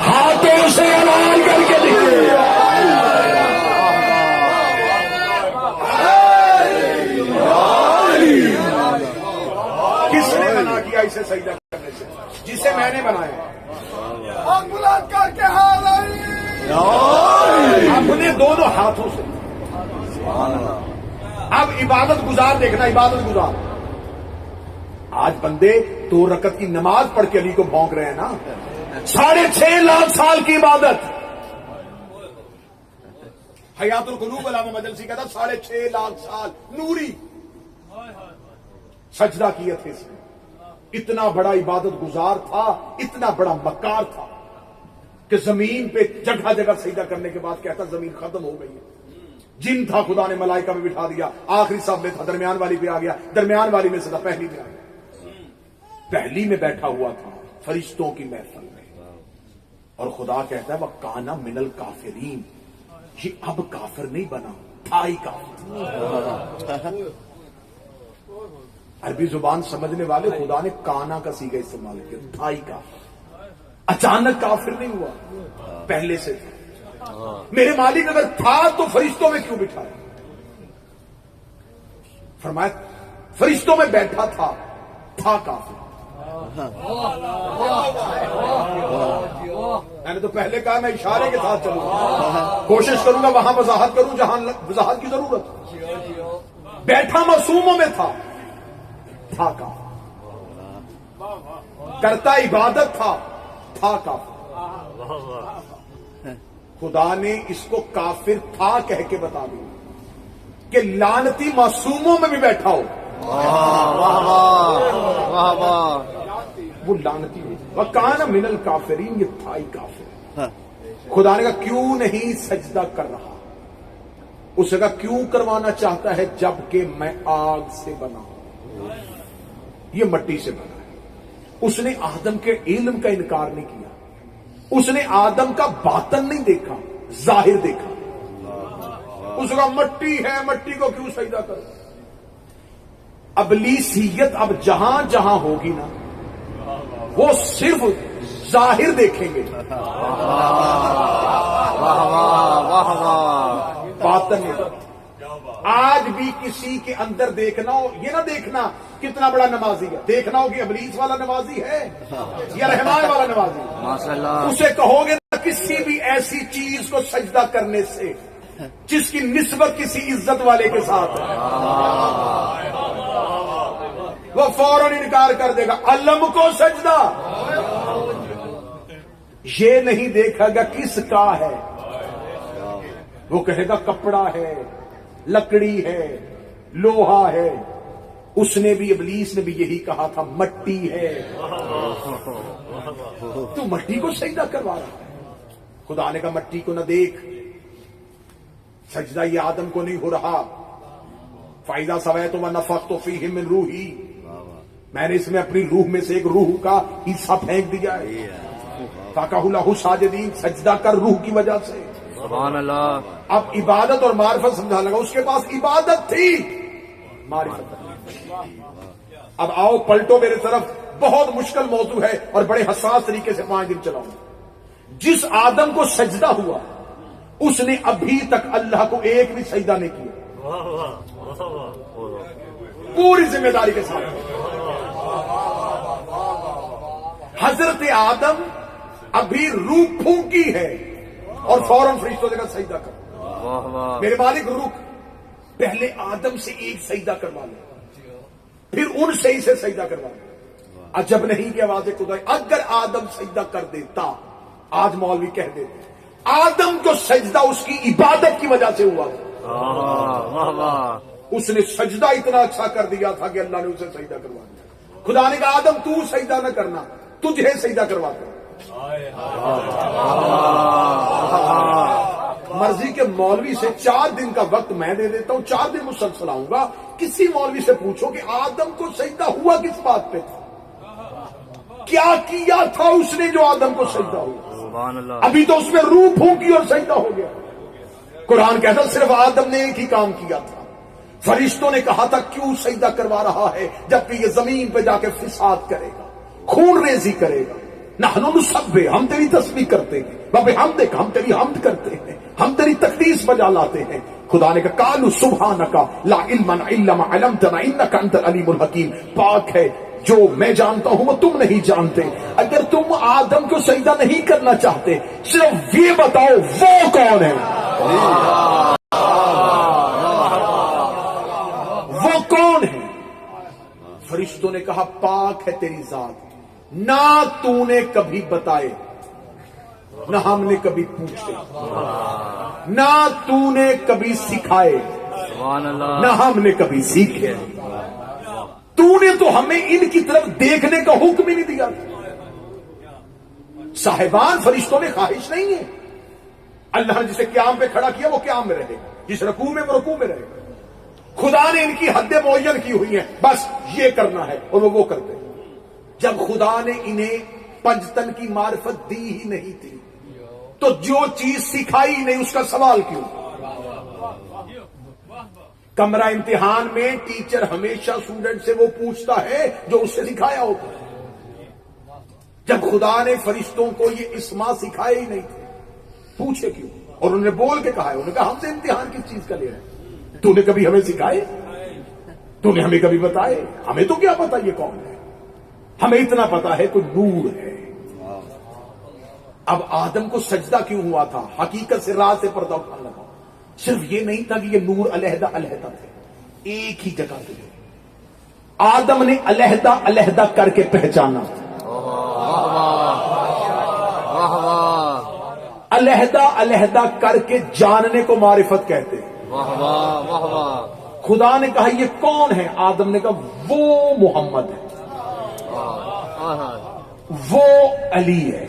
ہاتھوں سے اعلان کر کے دکھاؤ۔ کس نے منع کیا اسے سجدہ کرنے سے؟ جسے میں نے بنایا کر کے اپنے دونوں ہاتھوں سے۔ اب عبادت گزار دیکھنا، عبادت گزار آج بندے 2 رکعت کی نماز پڑھ کے علی کو بھونک رہے ہیں نا. 6.5 لاکھ سال کی عبادت. حیات القلوب علامہ مجلسی کہتا 6.5 لاکھ سال نوری سجدہ کیے تھے اس نے. اتنا بڑا عبادت گزار تھا, اتنا بڑا مکار تھا کہ زمین پہ جگہ جگہ سجدہ کرنے کے بعد کہتا زمین ختم ہو گئی ہے. جن تھا خدا نے ملائکہ میں بٹھا دیا, آخری صف میں تھا درمیان والی پہ آ گیا, درمیان والی میں سے تھا پہلی میں آ گیا. پہلی میں بیٹھا ہوا تھا فرشتوں کی محفل میں, اور خدا کہتا ہے وہ کانا من الکافرین, یہ اب کافر نہیں بنا, تھا ہی کافر. عربی زبان سمجھنے والے خدا نے کانا کا صیغہ استعمال کیا, تھا ہی کافر. اچانک کافر نہیں ہوا, پہلے سے تھا. میرے مالک اگر تھا تو فرشتوں میں کیوں بٹھایا؟ فرمایا فرشتوں میں بیٹھا تھا کافر. میں نے تو پہلے کہا میں اشارے کے ساتھ چلوں گا, کوشش کروں گا وہاں وضاحت کروں جہاں وضاحت کی ضرورت. بیٹھا معصوموں میں تھا کافر. کرتا عبادت تھا کافر. خدا نے اس کو کافر تھا کہہ کے بتا دیا کہ لعنتی معصوموں میں بھی بیٹھا ہو. وہ لعنتی ہو. وَكَانَ مِنَ الْكَافِرِينَ, یہ تھا ہی کافر. خدا نے کہا کیوں نہیں سجدہ کر رہا؟ اس نے کہا کیوں کروانا چاہتا ہے جبکہ میں آگ سے بنا ہوں, یہ مٹی سے بنا ہے. اس نے آدم کے علم کا انکار نہیں کیا, اس نے آدم کا باطن نہیں دیکھا, ظاہر دیکھا. اس کا مٹی ہے, مٹی کو کیوں سجدہ کرو؟ ابلیسیت اب جہاں جہاں ہوگی نا وہ صرف ظاہر دیکھیں گے, باطن نہیں. آج بھی کسی کے اندر دیکھنا ہو, یہ نہ دیکھنا کتنا بڑا نمازی ہے, دیکھنا ہو کہ ابلیس والا نمازی ہے یا رحمان والا نمازی ہے. اسے کہو گے نا کسی بھی ایسی چیز کو سجدہ کرنے سے جس کی نسبت کسی عزت والے کے ساتھ ہے, وہ فوراً انکار کر دے گا. علم کو سجدہ یہ نہیں دیکھا گا کس کا ہے, وہ کہے گا کپڑا ہے, لکڑی ہے, لوہا ہے. اس نے بھی, ابلیس نے بھی یہی کہا تھا مٹی ہے. تو مٹی کو سجدہ کروا رہا ہے. خدا نے کہا مٹی کو نہ دیکھ, سجدہ یہ آدم کو نہیں ہو رہا. فَإِذَا سَوَيْتُ وَنَفَخْتُ فِيهِ مِن رُوحِي, میں نے اس میں اپنی روح میں سے ایک روح کا حصہ پھینک دیا ہے. فَقَعُوا لَهُ سَاجِدِينَ, سجدہ کر روح کی وجہ سے. سبحان اللہ. اب عبادت اور معرفت سمجھا لگا. اس کے پاس عبادت تھی, معرفت. اب آؤ پلٹو میرے طرف, بہت مشکل موضوع ہے اور بڑے حساس طریقے سے 5 دن چلاؤں. جس آدم کو سجدہ ہوا اس نے ابھی تک اللہ کو ایک بھی سجدہ نہیں کیا, پوری ذمہ داری کے ساتھ. حضرت آدم ابھی روح پھونکی ہے اور فوراً فرشتوں سے کہا سجدہ کر. میرے مالک رک, پہلے آدم سے ایک سجدہ کروا لے, پھر ان سے اسے سجدہ کروا لے. عجب نہیں کہ آواز خدا, اگر آدم سجدہ کر دیتا, آج مولوی کہہ دیتے آدم کو سجدہ اس کی عبادت کی وجہ سے ہوا تھا. اس نے سجدہ اتنا اچھا کر دیا تھا کہ اللہ نے اسے سجدہ کروا دیا. خدا نے کہا آدم تو سجدہ نہ کرنا, تجھے سجدہ کرواتا. مرضی کے مولوی سے 4 دن کا وقت میں دے دیتا ہوں, 4 دن مسلسل آؤں گا. کسی مولوی سے پوچھو کہ آدم کو سجدہ ہوا کس بات پہ تھا, کیا کیا تھا اس نے جو آدم کو سجدہ ہوا. ابھی تو اس میں روح پھونکی اور سجدہ ہو گیا. قرآن کہتا صرف آدم نے ایک ہی کام کیا تھا. فرشتوں نے کہا تھا کیوں سجدہ کروا رہا ہے جبکہ یہ زمین پہ جا کے فساد کرے گا, خون ریزی کرے گا. نحن نسبح, ہم تیری تسبیح کرتے ہیں, وبحمدک, ہم تیری حمد کرتے ہیں, ہم تیری تقدیس بجا لاتے ہیں. خدا نے کہا قالوا سبحانک لا علم الا ما علمتنا انک انت العلیم الحکیم. پاک ہے جو میں جانتا ہوں وہ تم نہیں جانتے. اگر تم آدم کو سجدہ نہیں کرنا چاہتے صرف یہ بتاؤ وہ کون ہے, وہ کون ہے. فرشتوں نے کہا پاک ہے تیری ذات، نہ تو نے کبھی بتائے، نہ ہم نے کبھی پوچھے، نہ تو نے کبھی سکھائے، سبحان اللہ، نہ ہم نے کبھی سیکھے، تو نے تو ہمیں ان کی طرف دیکھنے کا حکم ہی نہیں دیا۔ صاحبان فرشتوں میں خواہش نہیں ہے، اللہ نے جسے قیام پہ کھڑا کیا وہ قیام میں رہے گا، جس رکوع میں وہ رکوع میں رہے گا۔ خدا نے ان کی حد معین کی ہوئی ہیں، بس یہ کرنا ہے اور وہ کرتے ہیں۔ جب خدا نے انہیں پنجتن کی معرفت دی ہی نہیں تھی تو جو چیز سکھائی نہیں اس کا سوال کیوں؟ کمرہ امتحان میں ٹیچر ہمیشہ اسٹوڈنٹ سے وہ پوچھتا ہے جو اس سے سکھایا ہوتا ہے۔ جب خدا نے فرشتوں کو یہ اسما سکھائے ہی نہیں تھے، پوچھے کیوں؟ اور انہوں نے بول کے کہا ہے، انہوں نے کہا ہم سے امتحان کس چیز کا لے رہے ہیں؟ تو نے کبھی ہمیں سکھائے؟ تو نے ہمیں کبھی بتائے؟ ہمیں تو کیا پتا یہ کون ہے، ہمیں اتنا پتا ہے کوئی نور ہے۔ اب آدم کو سجدہ کیوں ہوا تھا؟ حقیقت سے راز سے پردہ اٹھانے لگا، صرف یہ نہیں تھا کہ یہ نور علیحدہ علیحدہ تھے، ایک ہی جگہ تھے۔ آدم نے علیحدہ علیحدہ کر کے پہچانا، علیحدہ علیحدہ کر کے جاننے کو معرفت کہتے ہیں۔ خدا نے کہا یہ کون ہے؟ آدم نے کہا وہ محمد ہے، وہ علی ہے،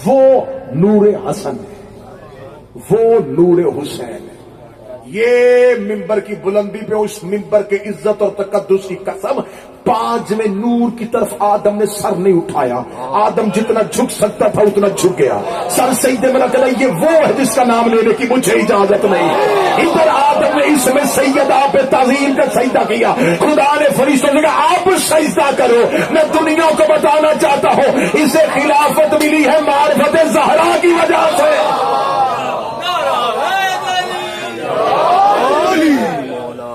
وہ نور حسن ہے، وہ نور حسین ہے۔ یہ ممبر کی بلندی پہ اس ممبر کے عزت اور تقدس کی قسم، پانچویں نور کی طرف آدم نے سر نہیں اٹھایا۔ آدم جتنا جھک سکتا تھا اتنا جھک گیا، سر سجدے میں رکھ دیا۔ یہ وہ ہے جس کا نام لینے کی مجھے اجازت نہیں۔ ادھر آدم نے اس میں سید آپ تعظیم کا سجدہ کیا، خدا نے فرشتوں نے کہا آپ سجدہ کرو۔ میں دنیا کو بتانا چاہتا ہوں اسے خلافت ملی ہے معرفت زہرا کی وجہ سے۔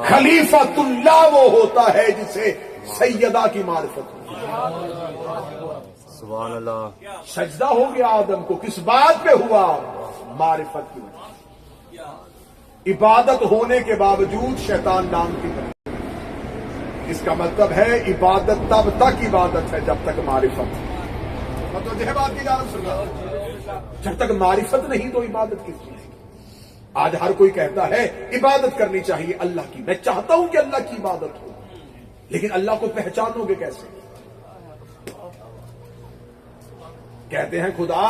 خلیفۃ اللہ وہ ہوتا ہے جسے سیدہ کی معرفت ہو۔ سبحان اللہ، سجدہ ہو گیا آدم کو، کس بات پہ ہوا؟ معرفت کی وجہ۔ عبادت ہونے کے باوجود شیطان نام کی بنی، اس کا مطلب ہے عبادت تب تک عبادت ہے جب تک معرفت۔ مطلب یہ بات کی جانب سننا، جب تک معرفت نہیں تو عبادت کس چیز؟ آج ہر کوئی کہتا ہے عبادت کرنی چاہیے اللہ کی، میں چاہتا ہوں کہ اللہ کی عبادت ہو، لیکن اللہ کو پہچانو گے کیسے؟ کہتے ہیں خدا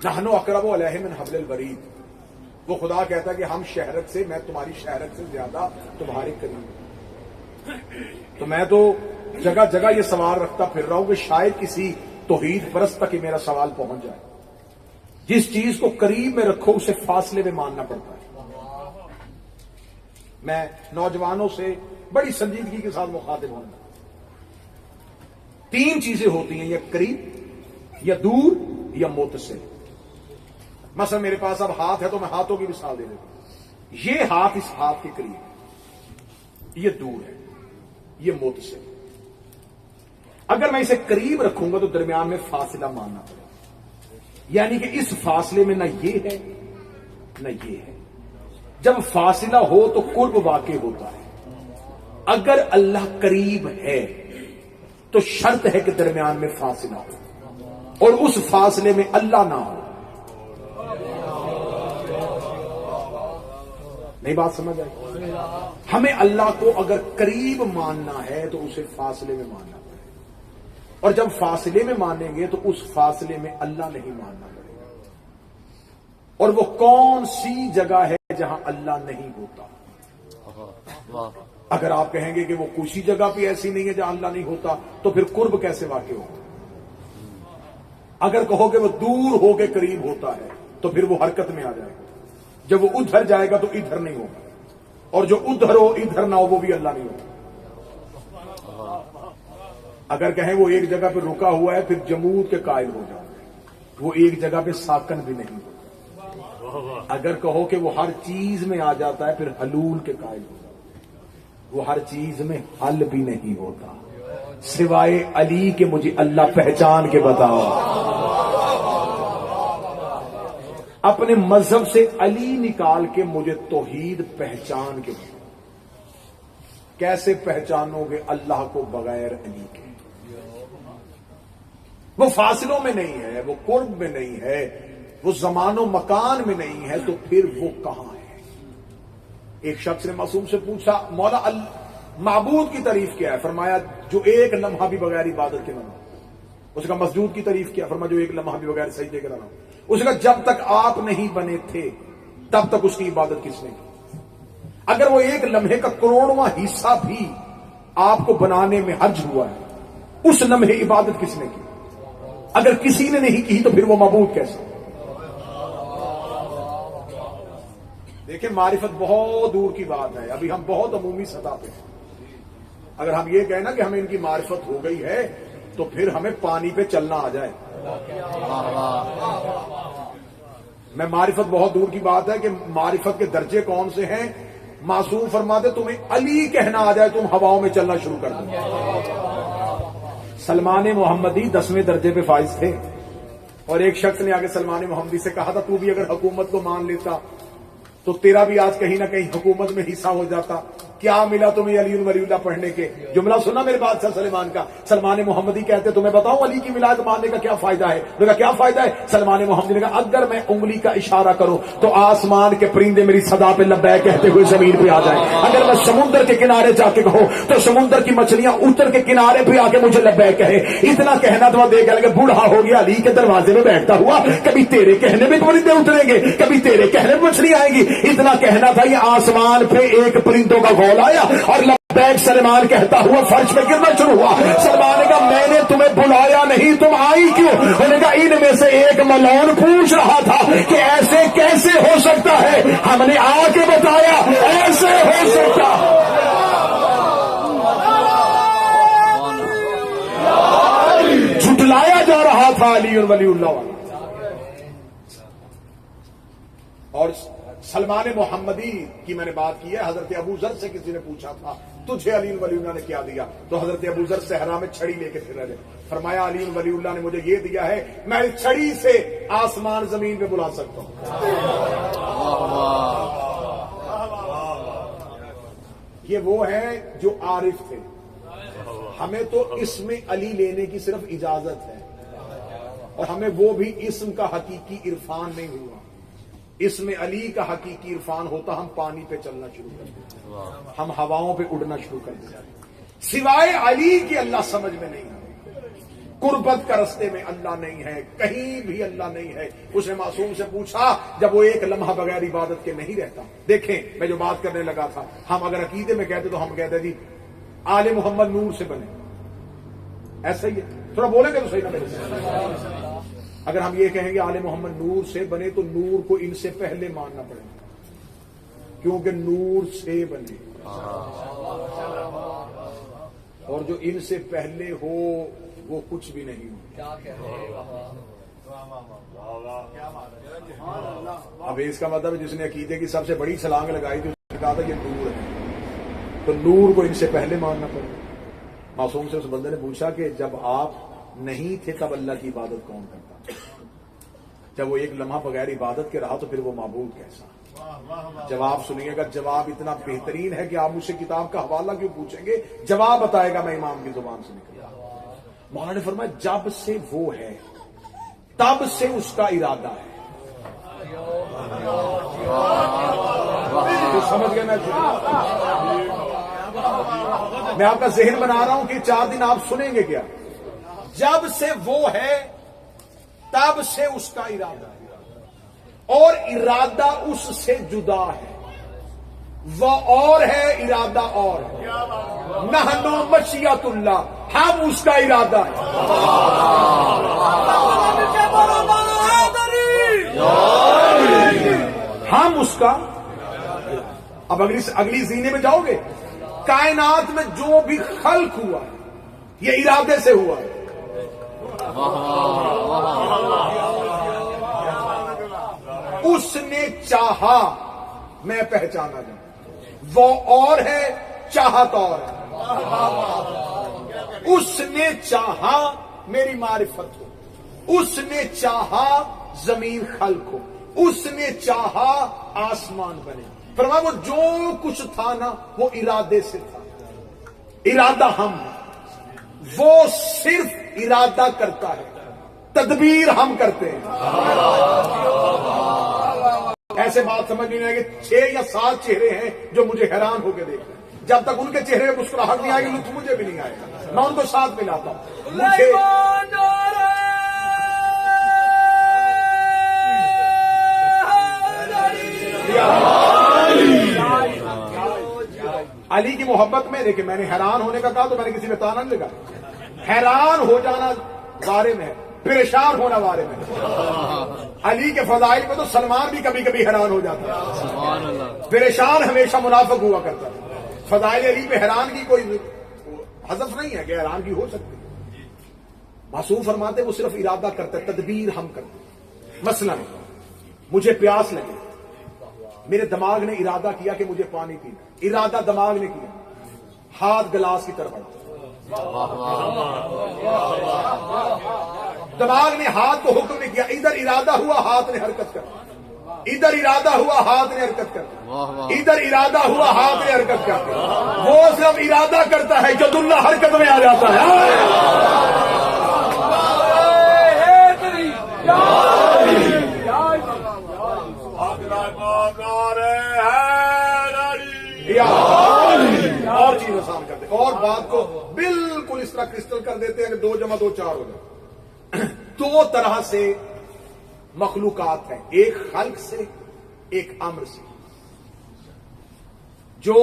نحن اقرب الیہ من حبل الورید، وہ خدا کہتا ہے کہ ہم شہرت سے، میں تمہاری شہرت سے زیادہ تمہارے قریب ہوں۔ تو میں تو جگہ جگہ یہ سوال رکھتا پھر رہا ہوں کہ شاید کسی توحید پرست تک میرا سوال پہنچ جائے۔ جس چیز کو قریب میں رکھو اسے فاصلے میں ماننا پڑتا ہے۔ میں نوجوانوں سے بڑی سنجیدگی کے ساتھ مخاطب ہوں۔ تین چیزیں ہوتی ہیں، یا قریب، یا دور، یا متصل۔ مثلا میرے پاس اب ہاتھ ہے تو میں ہاتھوں کی مثال دے دیتا ہوں۔ یہ ہاتھ اس ہاتھ کے قریب ہے، یہ دور ہے، یہ متصل۔ اگر میں اسے قریب رکھوں گا تو درمیان میں فاصلہ ماننا پڑے گا، یعنی کہ اس فاصلے میں نہ یہ ہے نہ یہ ہے۔ جب فاصلہ ہو تو قرب واقع ہوتا ہے۔ اگر اللہ قریب ہے تو شرط ہے کہ درمیان میں فاصلہ ہو، اور اس فاصلے میں اللہ نہ ہو۔ نہیں بات سمجھ آئی؟ ہمیں اللہ کو اگر قریب ماننا ہے تو اسے فاصلے میں ماننا پڑے گا، اور جب فاصلے میں مانیں گے تو اس فاصلے میں اللہ نہیں ماننا پڑے گا۔ اور وہ کون سی جگہ ہے جہاں اللہ نہیں ہوتا؟ اگر آپ کہیں گے کہ وہ کسی جگہ پہ ایسی نہیں ہے جہاں اللہ نہیں ہوتا تو پھر قرب کیسے واقع ہوگا؟ اگر کہو کہ وہ دور ہو کے قریب ہوتا ہے تو پھر وہ حرکت میں آ جائے گا۔ جب وہ ادھر جائے گا تو ادھر نہیں ہوگا، اور جو ادھر ہو ادھر نہ ہو وہ بھی اللہ نہیں ہوگا۔ اگر کہیں وہ ایک جگہ پہ رکا ہوا ہے پھر جمود کے قائل ہو جائے گا، وہ ایک جگہ پہ ساکن بھی نہیں ہوتا۔ اگر کہو کہ وہ ہر چیز میں آ جاتا ہے پھر حلول کے قائل ہو جاتا ہے، وہ ہر چیز میں حل بھی نہیں ہوتا سوائے علی کے مجھے اللہ پہچان کے بتاؤ۔ اپنے مذہب سے علی نکال کے مجھے توحید پہچان کے بتاؤ۔ کیسے پہچانو گے اللہ کو بغیر علی کے؟ وہ فاصلوں میں نہیں ہے، وہ قرب میں نہیں ہے، وہ زمان و مکان میں نہیں ہے، تو پھر وہ کہاں ہے؟ ایک شخص نے معصوم سے پوچھا مولا معبود کی تعریف کیا ہے؟ فرمایا جو ایک لمحہ بھی بغیر عبادت کے نہ ہو۔ اس کا مسجود کی تعریف کیا؟ فرمایا جو ایک لمحہ بھی بغیر سجدے کے نہ ہو۔ اس کا جب تک آپ نہیں بنے تھے تب تک اس کی عبادت کس نے کی؟ اگر وہ ایک لمحے کا کروڑواں حصہ بھی آپ کو بنانے میں حرج ہوا ہے، اس لمحے عبادت کس نے کی؟ اگر کسی نے نہیں کی تو پھر وہ معبود کیسا؟ دیکھیں معرفت بہت دور کی بات ہے، ابھی ہم بہت عمومی سطح پہ ہیں۔ اگر ہم یہ کہیں نا کہ ہمیں ان کی معرفت ہو گئی ہے تو پھر ہمیں پانی پہ چلنا آ جائے۔ میں معرفت بہت دور کی بات ہے کہ معرفت کے درجے کون سے ہیں؟ معصوم فرماتے تمہیں علی کہنا آ جائے تم ہواؤں میں چلنا شروع کر دو۔ سلمان محمدی 10ویں درجے پہ فائز تھے، اور ایک شخص نے آگے سلمان محمدی سے کہا تھا تو بھی اگر حکومت کو مان لیتا تو تیرا بھی آج کہیں نہ کہیں حکومت میں حصہ ہو جاتا۔ کیا ملا تمہیں علی ولی اللہ پڑھنے کے؟ جملہ سنا میرے بادشاہ سلمان کا۔ سلمان محمدی کہتے تمہیں بتاؤں علی کی ولایت ماننے کا کیا فائدہ ہے؟ نے کہا کیا فائدہ ہے؟ سلمان محمدی نے کہا اگر میں انگلی کا اشارہ کروں تو آسمان کے پرندے میری صدا پہ لبیک کہتے ہوئے زمین پہ آ جائیں، اگر میں سمندر کے کنارے جا کے کہوں تو سمندر کی مچھلیاں اتر کے کنارے پہ آ کے مجھے لبیک کہے۔ اتنا کہنا تو دیکھ لگے بوڑھا ہو گیا علی کے دروازے میں بیٹھتا ہوا، کبھی تیرے کہنے میں پرندے اتریں گے، کبھی تیرے کہنے میں مچھلی آئے گی۔ اتنا کہنا تھا، یہ آسمان پہ ایک پرندوں کا گول آیا اور لبیک سلمان کہتا ہوا فرش پہ گرنا شروع ہوا۔ سلمان نے کہا میں نے تمہیں بلایا نہیں، تم آئی کیوں؟ انہوں نے کہا ان میں سے ایک ملعون پوچھ رہا تھا کہ ایسے کیسے ہو سکتا ہے، ہم نے آ کے بتایا ایسے ہو سکتا۔ جھٹلایا جا رہا تھا علی ولی اللہ، اور سلمان محمدی کی میں نے بات کی ہے۔ حضرت ابو ذر سے کسی نے پوچھا تھا تجھے علی ولی اللہ نے کیا دیا؟ تو حضرت ابو ذر صحرا میں چھڑی لے کے پھر رہے، فرمایا علی ولی اللہ نے مجھے یہ دیا ہے میں چھڑی سے آسمان زمین پہ بلا سکتا ہوں۔ یہ وہ ہیں جو عارف تھے، ہمیں تو اسم علی لینے کی صرف اجازت ہے، اور ہمیں وہ بھی اسم کا حقیقی عرفان نہیں ہوا۔ اسم علی کا حقیقی عرفان ہوتا ہم پانی پہ چلنا شروع کر دیں، ہم ہواؤں پہ اڑنا شروع کر دیں۔ سوائے علی کے اللہ سمجھ میں نہیں ہے، قربت کا رستے میں اللہ نہیں ہے، کہیں بھی اللہ نہیں ہے۔ اس نے معصوم سے پوچھا جب وہ ایک لمحہ بغیر عبادت کے نہیں رہتا۔ دیکھیں میں جو بات کرنے لگا تھا، ہم اگر عقیدے میں کہتے تو ہم کہتے جی آل محمد نور سے بنے، ایسا ہی ہے، تھوڑا بولیں گے تو صحیح نہ میرے۔ اگر ہم یہ کہیں گے آل محمد نور سے بنے تو نور کو ان سے پہلے ماننا پڑے گا، کیونکہ نور سے بنے، اور جو ان سے پہلے ہو وہ کچھ بھی نہیں ہو۔ اب اس کا مطلب جس نے عقیدے کی سب سے بڑی چھلانگ لگائی تھی اس نے کہا تھا یہ نور ہے، تو نور کو ان سے پہلے ماننا پڑے گا۔ معصوم سے اس بندے نے پوچھا کہ جب آپ نہیں تھے تب اللہ کی عبادت کون کرتا؟ جب وہ ایک لمحہ بغیر عبادت کے رہا تو پھر وہ معبود کیسا؟ جواب سنیے گا، جواب اتنا بہترین ہے کہ آپ مجھ سے کتاب کا حوالہ کیوں پوچھیں گے، جواب بتائے گا میں امام کی زبان سے نکلا۔ مولانا نے فرمایا جب سے وہ ہے تب سے اس کا ارادہ ہے۔ تو سمجھ گئے؟ میں آپ کا ذہن بنا رہا ہوں کہ 4 دن آپ سنیں گے کیا۔ جب سے وہ ہے تب سے اس کا ارادہ ہے، اور ارادہ اس سے جدا ہے، وہ اور ہے ارادہ اور ہے۔ نحن مشیت اللہ، ہم اس کا ارادہ ہے۔ ہم اس کا۔ اب اگلی زینے میں جاؤ گے، کائنات میں جو بھی خلق ہوا یہ ارادے سے ہوا ہے۔ اس نے چاہا میں پہچانا جاؤں، وہ اور ہے چاہت اور ہے۔ اس نے چاہا میری معرفت ہو، اس نے چاہا زمین خلق ہو، اس نے چاہا آسمان بنے۔ فرمایا وہ جو کچھ تھا نا وہ ارادے سے تھا، ارادہ ہم، وہ صرف ارادہ کرتا ہے، تدبیر ہم کرتے ہیں. ایسے بات سمجھ نہیں آئے گی 6 یا 7 چہرے ہیں جو مجھے حیران ہو کے دیکھ رہے ہیں. جب تک ان کے چہرے میں مسکراہٹ نہیں آئے گی لطف مجھے بھی نہیں آئے گا. میں ان کو ساتھ ملاتا ہوں. مجھے علی کی محبت میں، لیکن میں نے حیران ہونے کا کہا تو میں نے کسی میں تانا نہیں لگا. حیران ہو جانا بارے میں، پریشان ہونا بارے میں. علی کے فضائل میں تو سلمان بھی کبھی کبھی حیران ہو جاتا ہے. پریشان ہمیشہ منافق ہوا کرتا ہے. فضائل علی پہ حیران کی کوئی حذف نہیں ہے کہ حیران کی ہو سکتی. معصوم فرماتے وہ صرف ارادہ کرتا ہے، تدبیر ہم کرتے ہیں. مثلا مجھے پیاس لگے، میرے دماغ نے ارادہ کیا کہ مجھے پانی پینا، ارادہ دماغ نے کیا، ہاتھ گلاس کی طرف بڑھا. دماغ نے ہاتھ کو حکم نہیں کیا، ادھر ارادہ ہوا ہاتھ نے حرکت کر، ادھر ارادہ ہوا ہاتھ نے حرکت کر، ادھر ارادہ ہوا ہاتھ نے حرکت کر. وہ صرف ارادہ کرتا ہے، جد اللہ حرکت میں آ جاتا ہے. اور چیز آسان کرتے اور بات کو بالکل اس طرح کرسٹل کر دیتے ہیں کہ 2 + 2 4 ہو جائے. 2 طرح سے مخلوقات ہیں، ایک خلق سے، ایک امر سے. جو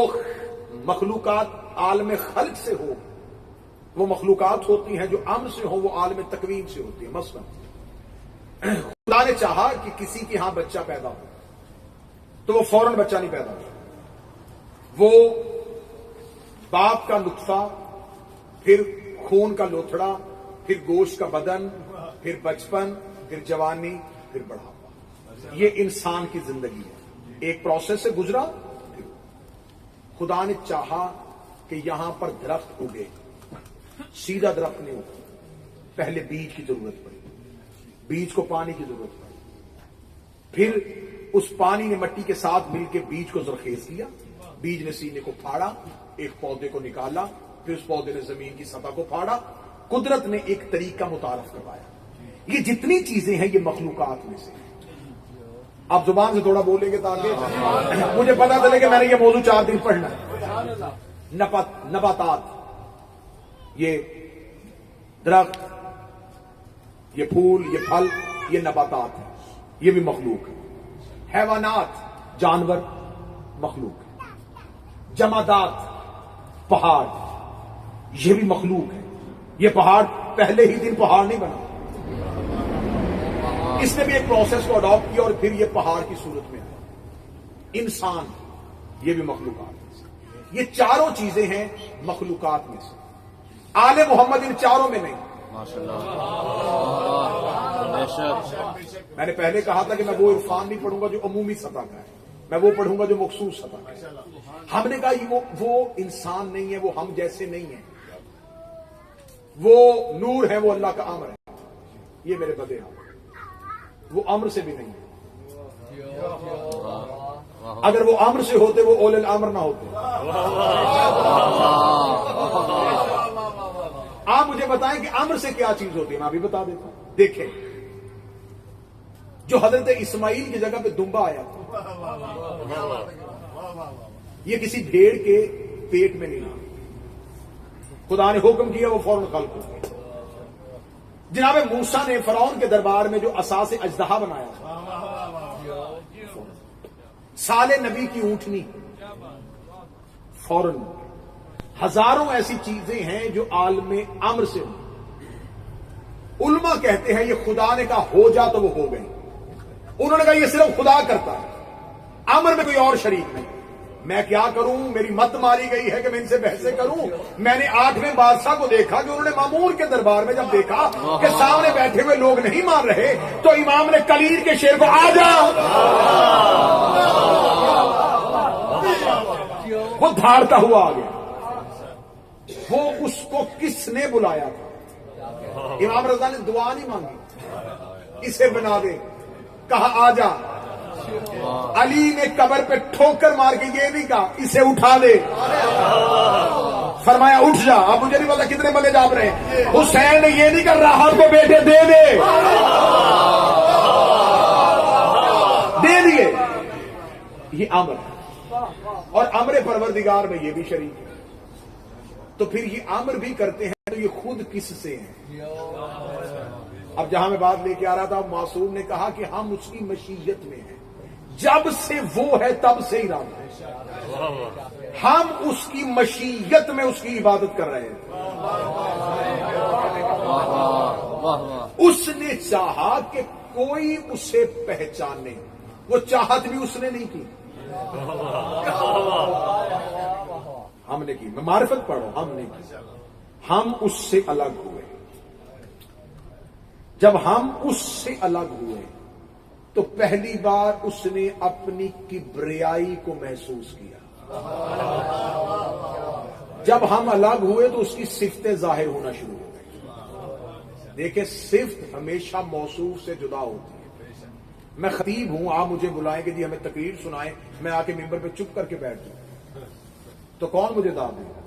مخلوقات عالم خلق سے ہو وہ مخلوقات ہوتی ہیں، جو امر سے ہو وہ عالم تکوین سے ہوتی ہیں. مثلا خدا نے چاہا کہ کسی کے ہاں بچہ پیدا ہو تو وہ فوراً بچہ نہیں پیدا ہو. وہ باپ کا نطفہ، پھر خون کا لوتھڑا، پھر گوشت کا بدن، پھر بچپن، پھر جوانی، پھر بڑھاپا. یہ انسان کی زندگی ہے، ایک پروسیس سے گزرا. خدا نے چاہا کہ یہاں پر درخت اگے، سیدھا درخت نہیں اگا، پہلے بیج کی ضرورت پڑی، بیج کو پانی کی ضرورت پڑی، پھر اس پانی نے مٹی کے ساتھ مل کے بیج کو زرخیز کیا، بیج نے سینے کو پھاڑا، ایک پودے کو نکالا، پھر اس پودے نے زمین کی سطح کو پھاڑا. قدرت نے ایک طریقہ متعارف کروایا. یہ جتنی چیزیں ہیں یہ مخلوقات میں سے. آپ زبان سے تھوڑا بولیں گے تاکہ مجھے پتا چلے کہ میں نے یہ موضوع 4 دن پڑھنا ہے. نباتات، یہ درخت، یہ پھول، یہ پھل، یہ نباتات ہیں، یہ بھی مخلوق ہے. حیوانات، جانور، مخلوق ہے. جمادات، پہاڑ، یہ بھی مخلوق ہے. یہ پہاڑ پہلے ہی دن پہاڑ نہیں بنا، اس نے بھی ایک پروسیس کو اڈاپٹ کیا اور پھر یہ پہاڑ کی صورت میں آیا. انسان، یہ بھی مخلوقات میں سے. یہ چاروں چیزیں ہیں مخلوقات میں سے. آل محمد ان چاروں میں نہیں. میں نے پہلے کہا تھا کہ میں وہ عرفان نہیں پڑھوں گا جو عمومی سطح کا ہے، میں وہ پڑھوں گا جو مخصوص سطح کا ہے. ہم نے کہا وہ انسان نہیں ہے، وہ ہم جیسے نہیں ہیں، وہ نور ہے، وہ اللہ کا امر ہے. یہ میرے بدے ہیں، وہ امر سے بھی نہیں ہے. اگر وہ امر سے ہوتے وہ اول الامر نہ ہوتے. آپ مجھے بتائیں کہ امر سے کیا چیز ہوتی ہے، میں ابھی بتا دیتا ہوں. دیکھیں، جو حضرت اسماعیل کی جگہ پہ دمبا آیا تھا، یہ کسی بھیڑ کے پیٹ میں نہیں آیا. خدا نے حکم کیا، وہ فوراً خلق ہو گیا. جناب موسیٰ نے فرعون کے دربار میں جو اساس اژدہا بنایا تھا، سال نبی کی اونٹنی، فوراً. ہزاروں ایسی چیزیں ہیں جو عالم امر سے ہوں. علماء کہتے ہیں یہ خدا نے کہا ہو جا تو وہ ہو گئی. انہوں نے کہا یہ صرف خدا کرتا ہے، امر میں کوئی اور شریک نہیں. میں کیا کروں، میری مت ماری گئی ہے کہ میں ان سے بحثیں کروں. میں نے 8ویں بادشاہ کو دیکھا کہ انہوں نے مامون کے دربار میں جب دیکھا کہ سامنے بیٹھے ہوئے لوگ نہیں مان رہے تو امام نے کلیر کے شیر کو آ جاؤ، وہ دھاڑتا ہوا آ گیا. وہ اس کو کس نے بلایا تھا؟ امام رضا نے دعا نہیں مانگی، اسے بنا دے، کہا آ جا. علی نے قبر پہ ٹھوکر مار کے یہ نہیں کہا اسے اٹھا دے. فرمایا اٹھ جا. اب مجھے نہیں پتا کتنے بندے جاپ رہے ہیں. حسین یہ نہیں کر رہا ہم کو بیٹے دے دے دیے. یہ امر اور امر پروردگار میں یہ بھی شریک ہے. تو پھر یہ امر بھی کرتے ہیں تو یہ خود کس سے ہیں؟ اب جہاں میں بات لے کے آ رہا تھا معصوم نے کہا کہ ہم اس کی مشیت میں ہیں. جب سے وہ ہے تب سے ہی رام ہے. ہم اس کی مشیت میں اس کی عبادت کر رہے ہیں. اس نے چاہا کہ کوئی اسے پہچانے. وہ چاہت بھی اس نے نہیں کی, ہم نے کی. میں معرفت پڑھو, ہم نے کی. ہم اس سے الگ ہوئے. جب ہم اس سے الگ ہوئے تو پہلی بار اس نے اپنی کبریائی کو محسوس کیا. جب ہم الگ ہوئے تو اس کی صفتیں ظاہر ہونا شروع ہو گئی. دیکھیں صفت ہمیشہ موصوف سے جدا ہوتی ہے. میں خطیب ہوں, آپ مجھے بلائیں کہ جی ہمیں تقریر سنائیں, میں آ کے ممبر پہ چپ کر کے بیٹھ جاؤں تو کون مجھے داد دے گا؟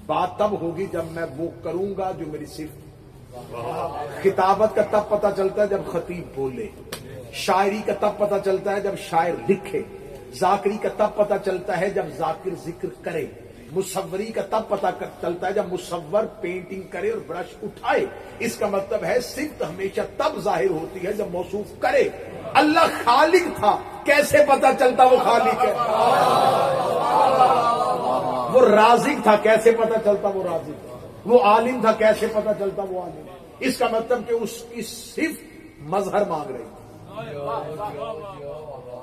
بات تب ہوگی جب میں وہ کروں گا جو میری صفت. کتابت کا تب پتہ چلتا ہے جب خطیب بولے. شاعری کا تب پتہ چلتا ہے جب شاعر لکھے. ذاکری کا تب پتہ چلتا ہے جب ذاکر ذکر کرے. مصوری کا تب پتہ چلتا ہے جب مصور پینٹنگ کرے اور برش اٹھائے. اس کا مطلب ہے صفت ہمیشہ تب ظاہر ہوتی ہے جب موصوف کرے. اللہ خالق تھا, کیسے پتہ چلتا وہ خالق ہے؟ وہ رازق تھا, کیسے پتہ چلتا وہ رازق ہے؟ وہ عالم تھا, کیسے پتہ چلتا وہ عالم ہے؟ اس کا مطلب کہ اس کی صفت مظہر مانگ رہی تھی.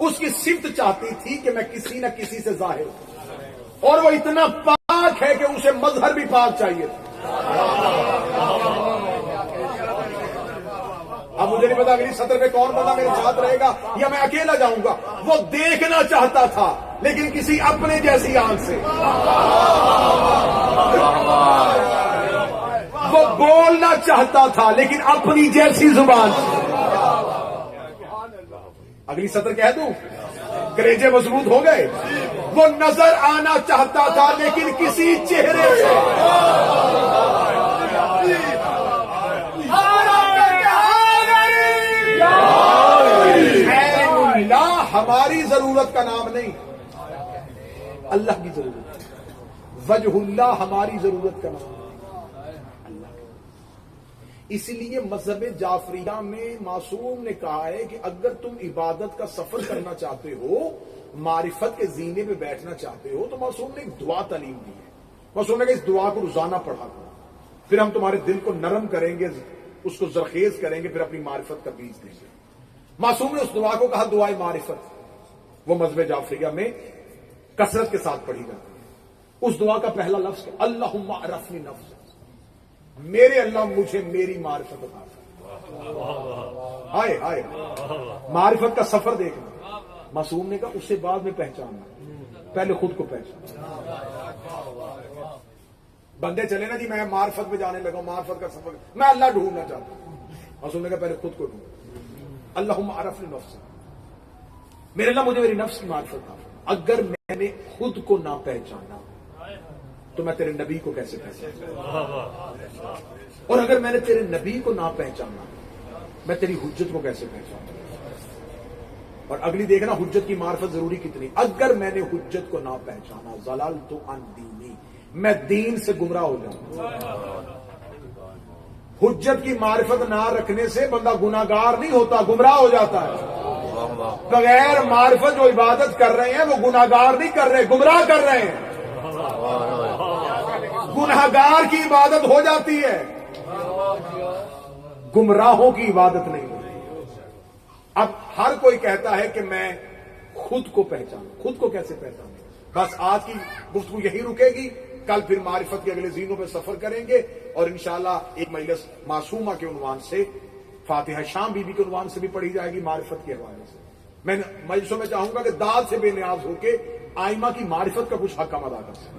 اس کی صفت چاہتی تھی کہ میں کسی نہ کسی سے ظاہر ہوں, اور وہ اتنا پاک ہے کہ اسے مظہر بھی پاک چاہیے تھا. اب مجھے نہیں پتا اگلی سطر پہ کون بندہ میرے ساتھ رہے گا یا میں اکیلا جاؤں گا. وہ دیکھنا چاہتا تھا لیکن کسی اپنے جیسی آنکھ سے. وہ بولنا چاہتا تھا لیکن اپنی جیسی زبان سے. اگلی سطر کہہ دوں, کلیجے مضبوط ہو گئے. وہ نظر آنا چاہتا تھا لیکن کسی چہرے سے. اللہ ہماری ضرورت کا نام نہیں, اللہ کی ضرورت. وجہ اللہ ہماری ضرورت کا نام اللہ. اس لیے مذہب جعفریہ میں معصوم نے کہا ہے کہ اگر تم عبادت کا سفر کرنا چاہتے ہو, معرفت کے زینے پہ بیٹھنا چاہتے ہو, تو معصوم نے ایک دعا تعلیم دی ہے. معصوم نے کہا اس دعا کو روزانہ پڑھا کرو, پھر ہم تمہارے دل کو نرم کریں گے, اس کو زرخیز کریں گے, پھر اپنی معرفت کا بیج دیں گے. معصوم نے اس دعا کو کہا دعائے معرفت. وہ مذہب جعفریہ میں کثرت کے ساتھ پڑھی جاتی ہے. اس دعا کا پہلا لفظ کہ اللہم عرفنی نفس, میرے اللہ مجھے میری معرفت عطا کر. ہائے ہائے, معرفت کا سفر دیکھنا. معصوم نے کہا اسے بعد میں پہچاننا, پہلے خود کو پہچاننا. بندے چلے نا جی میں معرفت پہ جانے لگا, معرفت کا سفر, میں اللہ ڈھونڈنا چاہتا ہوں. معصوم نے کہا پہلے خود کو ڈھونڈ. اللہم عرفنی نفس, میرے اللہ مجھے میری نفس کی معرفت تھا. اگر میں نے خود کو نہ پہچانا تو میں تیرے نبی کو کیسے پہچانا, اور اگر میں نے تیرے نبی کو نہ پہچانا میں تیری حجت کو کیسے پہچانا. اور اگلی دیکھنا حجت کی معرفت ضروری کتنی. اگر میں نے حجت کو نہ پہچانا ضللت عن دینی, میں دین سے گمراہ ہو جاؤں. حجت کی معرفت نہ رکھنے سے بندہ گناہگار نہیں ہوتا, گمراہ ہو جاتا ہے. بغیر معرفت جو عبادت کر رہے ہیں وہ گناہگار نہیں کر رہے, گمراہ کر رہے ہیں. گناہگار کی عبادت ہو جاتی ہے, گمراہوں کی عبادت نہیں ہوتی. اب ہر کوئی کہتا ہے کہ میں خود کو پہچانوں. خود کو کیسے پہچانیں؟ بس آج کی گفتگو یہی رکے گی, کل پھر معرفت کے اگلے زینوں پہ سفر کریں گے, اور انشاءاللہ ایک مجلس معصومہ کے عنوان سے, فاتحہ شام بی بی کے عنوان سے بھی پڑھی جائے گی معرفت کے حوالے سے. میں مجلسوں میں چاہوں گا کہ داد سے بے نیاز ہو کے آئمہ کی معرفت کا کچھ حق ہم ادا کر سکیں.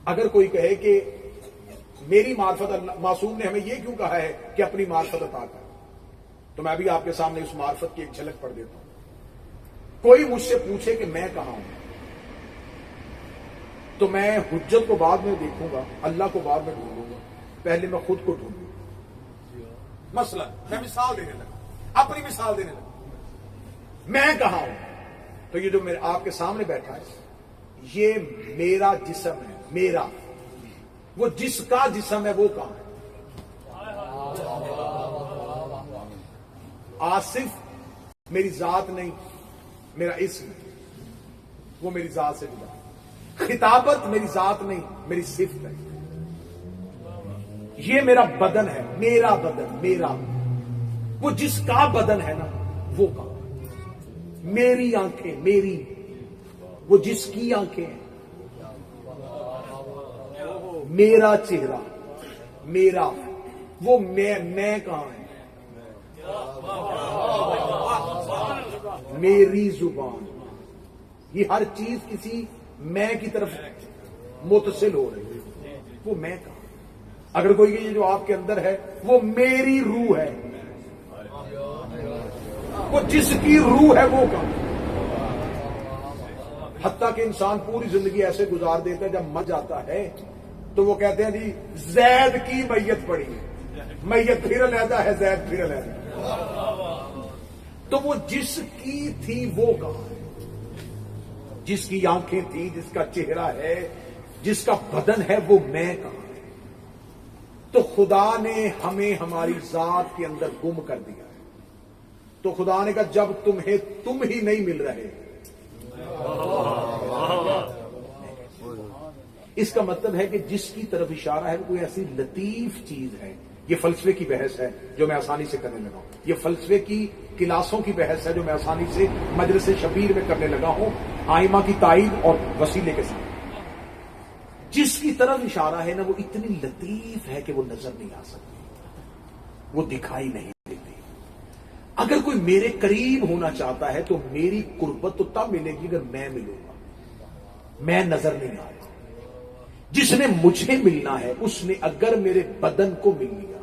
اگر کوئی کہے کہ میری معرفت, معصوم نے ہمیں یہ کیوں کہا ہے کہ اپنی معرفت عطا کر, تو میں بھی آپ کے سامنے اس معرفت کی ایک جھلک پڑھ دیتا ہوں. کوئی مجھ سے پوچھے کہ میں کہاں ہوں, تو میں حجت کو بعد میں دیکھوں گا، اللہ کو بعد میں ڈھونڈوں گا، پہلے میں خود کو ڈھونڈوں گا۔ مثلا میں مثال دینے لگا، اپنی مثال دینے لگا، میں کہاں ہوں؟ تو یہ جو میرے آپ کے سامنے بیٹھا ہے یہ میرا جسم ہے، میرا، وہ جس کا جسم ہے وہ کہاں ہے؟ آصف میری ذات نہیں، میرا اسم ہے، وہ میری ذات سے جدا ہے۔ خطابت میری ذات نہیں، میری صفت ہے۔ یہ میرا بدن ہے، میرا بدن، میرا، وہ جس کا بدن ہے نا وہ کہاں؟ میری آنکھیں، میری، وہ جس کی آنکھیں ہیں، میرا چہرہ، میرا، وہ میں کہاں ہے؟ میری زبان، یہ ہر چیز کسی میں کی طرف متصل ہو رہی ہے، وہ میں کہاں؟ اگر کوئی یہ جو آپ کے اندر ہے وہ میری روح ہے، وہ جس کی روح ہے وہ کہاں؟ حتیٰ کہ انسان پوری زندگی ایسے گزار دیتا ہے، جب مر جاتا ہے تو وہ کہتے ہیں جی زید کی میت پڑی ہے، میت پھر علیحدہ ہے، زید پھر علیحدہ ہے۔ تو وہ جس کی تھی وہ کہاں ہے؟ جس کی آنکھیں تھی، جس کا چہرہ ہے، جس کا بدن ہے، وہ میں کہاں ہے؟ تو خدا نے ہمیں ہماری ذات کے اندر گم کر دیا ہے۔ تو خدا نے کہا جب تمہیں تم ہی نہیں مل رہے، اس کا مطلب ہے کہ جس کی طرف اشارہ ہے کوئی ایسی لطیف چیز ہے۔ یہ فلسفے کی بحث ہے جو میں آسانی سے کرنے لگا ہوں، یہ فلسفے کی کلاسوں کی بحث ہے جو میں آسانی سے مجلس شبیر میں کرنے لگا ہوں، آئمہ کی تائید اور وسیلے کے ساتھ۔ جس کی طرف اشارہ ہے نا وہ اتنی لطیف ہے کہ وہ نظر نہیں آ سکتی، وہ دکھائی نہیں دیتی۔ اگر کوئی میرے قریب ہونا چاہتا ہے تو میری قربت تو تب ملے گی اگر میں ملوں گا، میں نظر نہیں آتا۔ جس نے مجھے ملنا ہے اس نے اگر میرے بدن کو مل لیا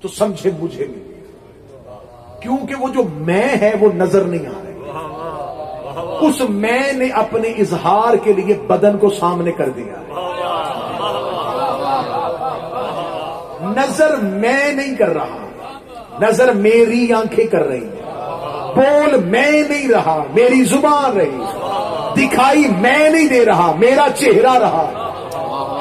تو سمجھے مجھے مل لیا، کیونکہ وہ جو میں ہے وہ نظر نہیں آ رہا، اس میں نے اپنے اظہار کے لیے بدن کو سامنے کر دیا ہے۔ نظر میں نہیں کر رہا، نظر میری آنکھیں کر رہی ہیں، بول میں نہیں رہا، میری زبان رہی، دکھائی میں نہیں دے رہا، میرا چہرہ رہا،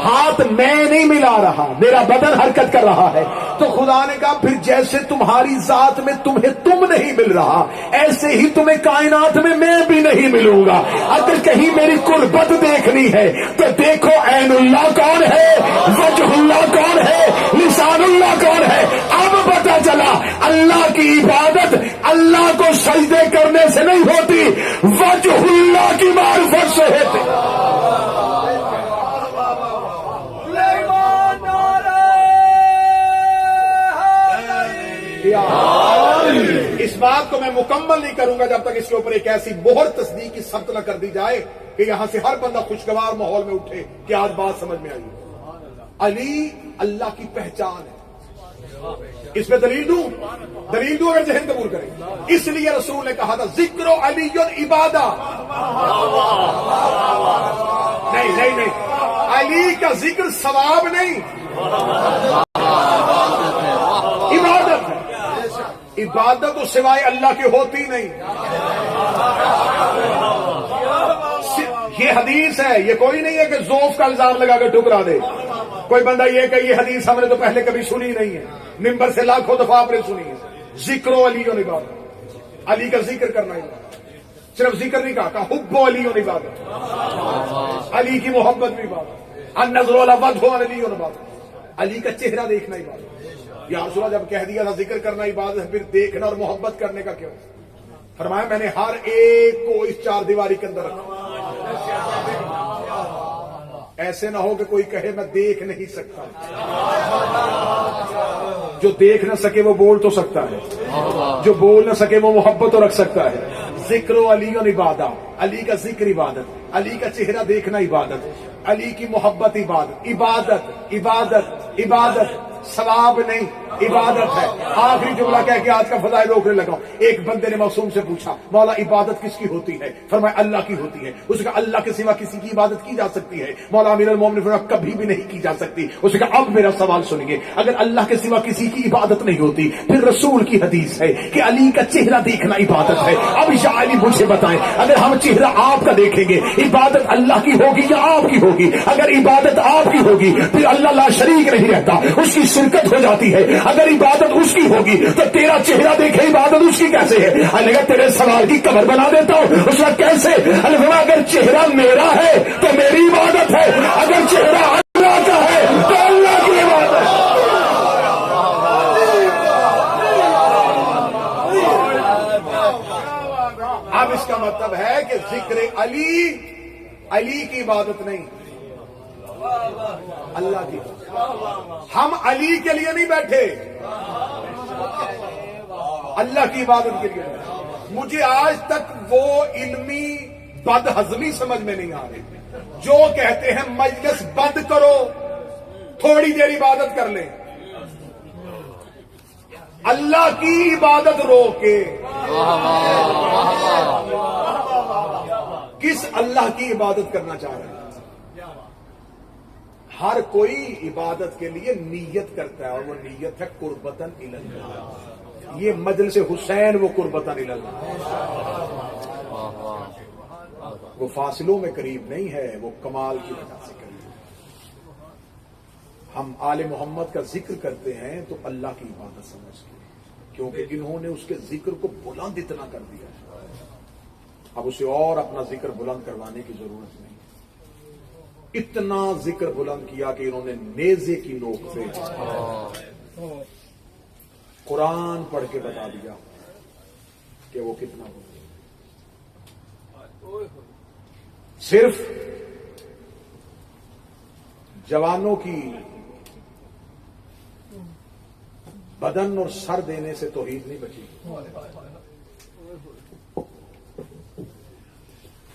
ہاتھ میں نہیں ملا رہا، میرا بدن حرکت کر رہا ہے۔ تو خدا نے کہا پھر جیسے تمہاری ذات میں تمہیں تم نہیں مل رہا، ایسے ہی تمہیں کائنات میں بھی نہیں ملوں گا۔ اگر کہیں میری قربت دیکھنی ہے تو دیکھو عین اللہ کون ہے، وجہ اللہ کون ہے، لسان اللہ کون ہے۔ اب پتہ چلا اللہ کی عبادت اللہ کو سجدے کرنے سے نہیں ہوتی، وجہ اللہ کی معرفت سے ہوتی۔ اس بات کو میں مکمل نہیں کروں گا جب تک اس کے اوپر ایک ایسی مہر تصدیق کی ثبت نہ کر دی جائے کہ یہاں سے ہر بندہ خوشگوار ماحول میں اٹھے کہ آج بات سمجھ میں آئی۔ علی اللہ کی پہچان ہے، اس میں دلیل دوں اگر ذہن قبول کرے۔ اس لیے رسول نے کہا تھا ذکر علی عبادہ، نہیں علی کا ذکر ثواب نہیں، عبادت ہے۔ عبادت تو سوائے اللہ کی ہوتی نہیں۔ یہ حدیث ہے، یہ کوئی نہیں ہے کہ ذوف کا الزام لگا کے ٹکرا دے۔ کوئی بندہ یہ کہ یہ حدیث ہم نے تو پہلے کبھی سنی نہیں ہے، ممبر سے لاکھوں دفعہ آپ نے سنی ہے۔ ذکر و علی عبادت، علی کا ذکر کرنا عبادت، صرف ذکر نہیں کہا حب و علی عبادت، علی کی محبت بھی عبادت، النظر علی وجہ علی عبادت، علی کا چہرہ دیکھنا عبادت۔ یا رسول اللہ جب کہہ دیا تھا ذکر کرنا عبادت ہے، پھر دیکھنا اور محبت کرنے کا کیوں؟ فرمایا میں نے ہر ایک کو اس چار دیواری کے اندر رکھا، ایسے نہ ہو کہ کوئی کہے میں دیکھ نہیں سکتا۔ جو دیکھ نہ سکے وہ بول تو سکتا ہے، جو بول نہ سکے وہ محبت تو رکھ سکتا ہے۔ ذکر و علی عبادت، علی کا ذکر عبادت، علی کا چہرہ دیکھنا عبادت، علی کی محبت عبادت، عبادت عبادت عبادت، ثواب نہیں عبادت ہے. آخری جملہ کہہ کے آج کا فضائل روکنے لگا ہوں. ایک بندے نے معصوم سے پوچھا مولا عبادت کس کی ہوتی ہے؟ فرمایا اللہ کی ہوتی ہے. اس نے کہا اللہ کے سوا کسی کی عبادت کی جا سکتی ہے؟ مولا امیر المومنین نے فرمایا کبھی بھی نہیں کی جا سکتی. اس نے کہا اب میرا سوال سنیے, اگر اللہ کے سوا کسی کی عبادت نہیں ہوتی پھر رسول کی حدیث ہے کہ علی کا چہرہ دیکھنا عبادت ہے. اب یا علی مجھے بتائیں, اگر ہم چہرہ آپ کا دیکھیں گے عبادت اللہ کی ہوگی یا آپ کی ہوگی؟ اگر عبادت آپ کی ہوگی پھر اللہ لا شریک نہیں رہتا, اس کی شرکت ہو جاتی ہے. اگر عبادت اس کی ہوگی تو تیرا چہرہ دیکھے عبادت اس کی کیسے ہے؟ اللہ تیرے سوال کی قبر بنا دیتا ہوں. اس وقت کیسے؟ اللہ اگر چہرہ میرا ہے تو میری عبادت ہے, اگر چہرہ اللہ کا ہے تو اللہ کی عبادت ہے. اب اس کا مطلب ہے کہ ذکر علی کی عبادت نہیں, اللہ کی. ہم علی کے لیے نہیں بیٹھے, اللہ کی عبادت کے لیے. مجھے آج تک وہ علمی بد ہضمی سمجھ میں نہیں آ رہی جو کہتے ہیں مجلس بند کرو تھوڑی دیر عبادت کر لیں. اللہ کی عبادت روکے. کس اللہ کی عبادت کرنا چاہ رہے ہیں؟ ہر کوئی عبادت کے لیے نیت کرتا ہے اور وہ نیت ہے قربتاً الی اللہ. یہ مجلس حسین وہ قربتاً الی اللہ, وہ فاصلوں میں قریب نہیں ہے, وہ کمال کی وجہ سے قریب ہے. ہم آل محمد کا ذکر کرتے ہیں تو اللہ کی عبادت سمجھ کے, کیونکہ انہوں نے اس کے ذکر کو بلند اتنا کر دیا. اب اسے اور اپنا ذکر بلند کروانے کی ضرورت نہیں. اتنا ذکر بلند کیا کہ انہوں نے نیزے کی نوک پہ قرآن پڑھ کے بتا دیا کہ وہ کتنا ہو. صرف جوانوں کی بدن اور سر دینے سے توحید نہیں بچی.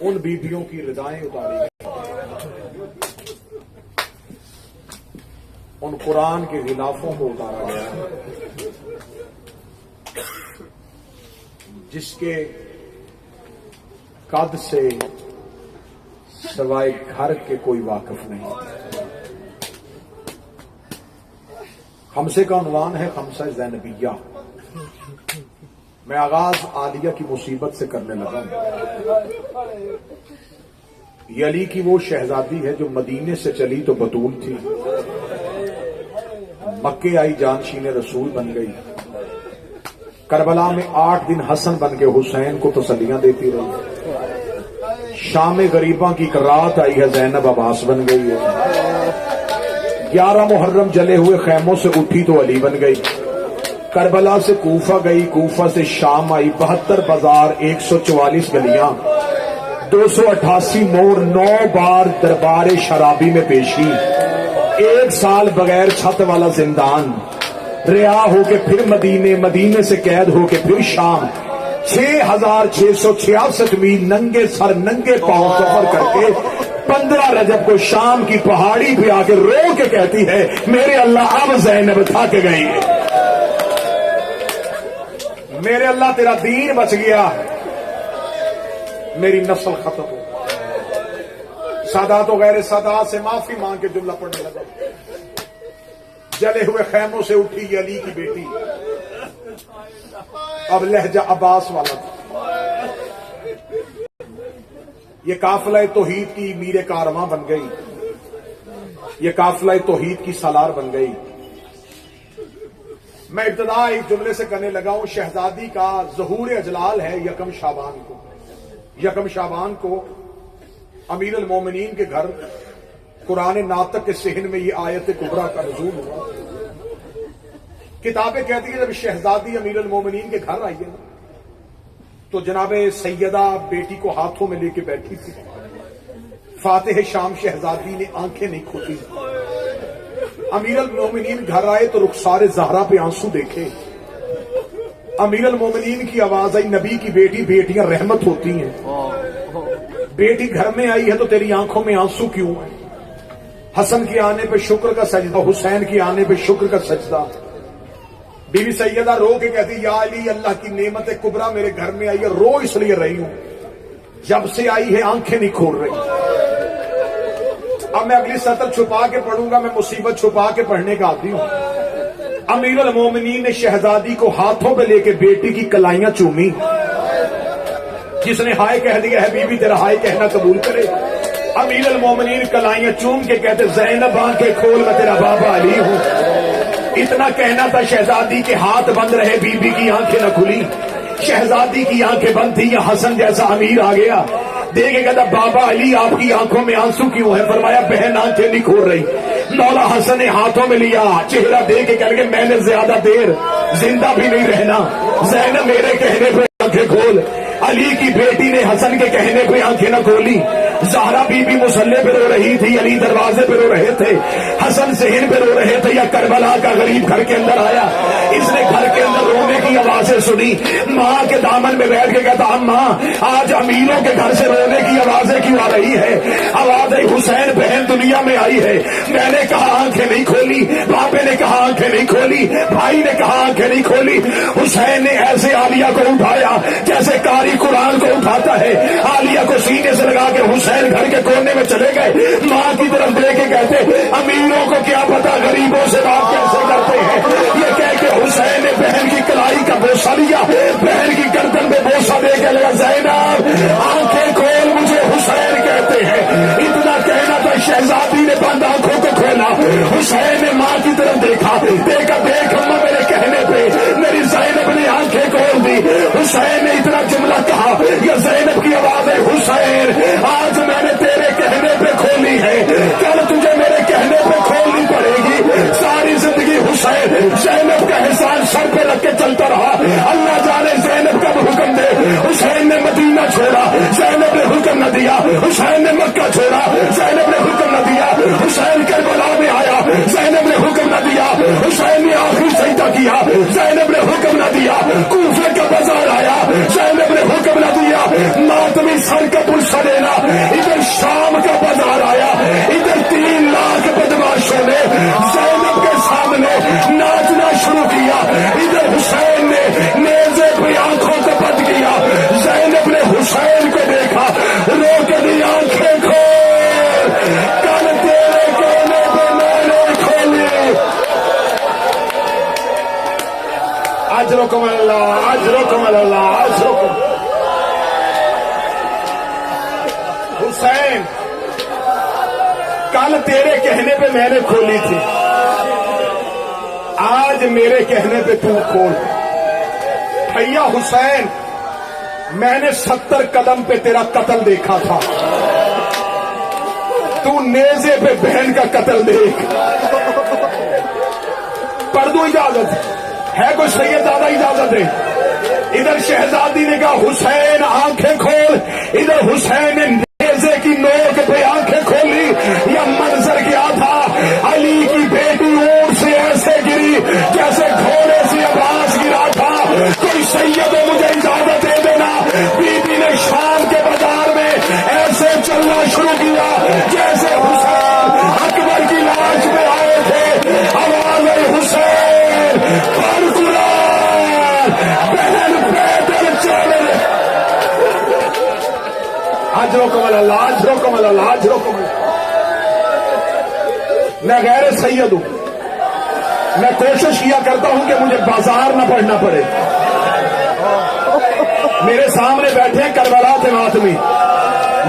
ان بیبیوں کی ردائیں اتاری گئی, ان قرآن کے غلافوں کو اتارا گیا جس کے قد سے سوائے گھر کے کوئی واقف نہیں. خمسے کا عنوان ہے خمسہ زینبیہ. میں آغاز عالیہ کی مصیبت سے کرنے لگا ہوں. یہ علی کی وہ شہزادی ہے جو مدینے سے چلی تو بطول تھی, مکے آئی جانشین رسول بن گئی, کربلا میں 8 دن حسن بن کے حسین کو تسلیاں دیتی رہی, شام غریباں کی ایک رات آئی ہے زینب عباس بن گئی ہے, 11 محرم جلے ہوئے خیموں سے اٹھی تو علی بن گئی, کربلا سے کوفہ گئی, کوفہ سے شام آئی, 72 بازار, 144 گلیاں, 288 موڑ, 9 بار دربار شرابی میں پیشی, 1 سال بغیر چھت والا زندان, رہا ہو کے پھر مدینے, مدینے سے قید ہو کے پھر شام, 6666 میل ننگے سر ننگے پاؤں سفر کر کے 15 رجب کو شام کی پہاڑی پہ آ کے رو کے کہتی ہے میرے اللہ اب زینب تھک گئی, میرے اللہ تیرا دین بچ گیا, میری نسل ختم ہو. سادات و غیر سادات سے معافی مانگ کے جملہ پڑھنے لگا. جلے ہوئے خیموں سے اٹھی یہ علی کی بیٹی, اب لہجہ عباس والا تھا. یہ قافلہ توحید کی میر کارواں بن گئی, یہ قافلہ توحید کی سالار بن گئی. میں ابتدا ایک جملے سے کرنے لگا ہوں. شہزادی کا ظہور اجلال ہے یکم شعبان کو. یکم شعبان کو امیر المومنین کے گھر قرآن ناطق کے صحن میں یہ آیت کبریٰ کا نزول ہوا. کتابیں کہتی ہیں جب شہزادی امیر المومنین کے گھر آئی ہے تو جناب سیدہ بیٹی کو ہاتھوں میں لے کے بیٹھی تھی. فاتح شام شہزادی نے آنکھیں نہیں کھولی. امیر المومنین گھر آئے تو رخسار زہرا پہ آنسو دیکھے. امیر المومنین کی آواز آئی نبی کی بیٹی, بیٹیاں رحمت ہوتی ہیں, بیٹی گھر میں آئی ہے تو تیری آنکھوں میں آنسو کیوں ہے؟ حسن کی آنے پہ شکر کا سجدہ، حسین کی آنے پہ شکر کا سجدہ۔ بی بی سیدہ رو کے کہتی یا علی اللہ کی نعمت کبریٰ میرے گھر میں آئی ہے، رو اس لیے رہی ہوں جب سے آئی ہے آنکھیں نہیں کھول رہی۔ اب میں اگلی سطر چھپا کے پڑھوں گا، میں مصیبت چھپا کے پڑھنے کا عادی ہوں۔ امیر المومنین نے شہزادی کو ہاتھوں پہ لے کے بیٹی کی کلائیاں چومی، جس نے ہائے کہہ دیا ہے بی بی تیرا ہائے کہنا قبول کرے۔ امیر المومنین کلائیاں چوم کے کہتے زینب آنکھیں کھول میں تیرا بابا علی ہوں۔ اتنا کہنا تھا شہزادی کے ہاتھ بند رہے، بی بی کی آنکھیں نہ کھلی۔ شہزادی کی آنکھیں بند تھی، یا حسن جیسا امیر آ گیا دیکھ کے کہتا بابا علی آپ کی آنکھوں میں آنسو کیوں ہے؟ فرمایا بہن آنکھیں نہیں کھول رہی۔ مولا حسن نے ہاتھوں میں لیا، چہرہ دیکھ کے کہہ کہ میں نے زیادہ دیر زندہ بھی نہیں رہنا، زینب میرے کہنے پہ آنکھیں کھول۔ علی کی بیٹی نے حسن کے کہنے پہ آنکھیں نہ کھولی۔ زہرا بی بی مصلے پہ رو رہی تھی، علی دروازے پہ رو رہے تھے، حسن صحن پہ رو رہے تھے، یا کربلا کا غریب گھر کے اندر آیا، اس نے گھر کے اندر رونے کی آوازیں سنی، ماں کے دامن میں بیٹھ کے کہتا اماں آج امیروں کے گھر سے رونے کی آوازیں کیوں آ رہی ہے؟ آواز حسین بہن دنیا میں آئی ہے۔ میں نے کہا آنکھیں نہیں کھولی، باپے نے کہا آنکھیں نہیں کھولی، بھائی نے کہا آنکھیں نہیں کھولی۔ حسین نے ایسے عالیہ کو اٹھایا جیسے قاری قرآن کو اٹھاتا ہے، عالیہ کو سینے سے لگا کے حسین گھر کے کونے میں چلے گئے، ماں کی طرف دے کے کہتے امیروں کو کیا پتا غریبوں سے بات کیسے کرتے ہیں۔ یہ کہہ کے حسین نے بہن کی کلائی کا بوسہ لیا، بہن کی گردن میں بوسہ دے کے لگا زینب آنکھیں کھول مجھے حسین کہتے ہیں۔ اتنا کہنا تھا شہزادی نے بند آنکھوں کو کھولا، حسین نے ماں کی طرف دیکھا، دیکھا دیکھ اماں میرے کہنے پہ میری زینب نے آنکھیں کھول دی۔ حسین نے اتنا جملہ کہا، یہ زینب کی آواز ہے حسین آج میں نے تیرے کہنے پہ کھولی ہے، کل تجھے میرے کہنے پہ کھولنی پڑے گی۔ ساری زندگی حسین زینب کا احسان سر پہ رکھ کے چلتا رہا، اللہ جانے زینب کب حکم دے۔ حسین نے مدینہ چھوڑا، زینب نے حکم نہ دیا، حسین نے مکہ چھوڑا، زینب نے حکم نہ دیا، حسین کربلا میں آیا، زینب نے حکم نہ دیا، حسین نے آخری سجدہ کیا، زینب نے حکم نہ دیا، کوفے کا بازار آیا، زینب نے حکم نہ دیا، ماتمی سر کا پلسا دینا، ادھر شام کا بازار آیا، ادھر 3 لاکھ بدماشوں نے زینب کے سامنے ناچنا شروع کیا، ادھر حسین نے نیزے پہ آنکھوں کو بند کیا، زینب نے حسین کو دیکھا، رو کے دی آنکھیں کھول، کل تیرے کہنے پہ میں نے کھولی۔ اجرکم اللہ، اجرکم اللہ، اجرکم۔ حسین کل تیرے کہنے پہ میں نے کھولی تھی، آج میرے کہنے پہ تو کھول۔ بھیا حسین میں نے 70 قدم پہ تیرا قتل دیکھا تھا، تو نیزے پہ بہن کا قتل دیکھ۔ پڑھ دوں اجازت ہے؟ کوئی سید دادا اجازت ہے؟ ادھر شہزادی نے کہا حسین آنکھیں کھول، ادھر حسین نے نیزے کی نوک پہ آنکھیں کھولی۔ یہ منظر کیا تھا؟ علی کی بیٹی اونٹ سے ایسے گری جیسے گھوڑے سے عباس گرا تھا۔ کوئی سید مجھے اجازت دے دینا، بی بی نے شام کے بازار میں ایسے چلنا شروع کیا جیسے حسین اکبر کی لاش میں آئے تھے۔ آواز حسین پر قرآن بہن پیدل چل۔ اجرکم اللہ، اجرکم اللہ، اجرکم اللہ۔ میں غیر سید ہوں، میں کوشش کیا کرتا ہوں کہ مجھے بازار نہ پڑھنا پڑے۔ میرے سامنے بیٹھے کربلا کے ماتمی،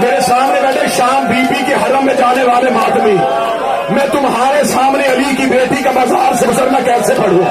میرے سامنے بیٹھے شام بی بی کے حرم میں جانے والے ماتمی، میں تمہارے سامنے علی کی بیٹی کا بازار سے گزرنا کیسے پڑھوں؟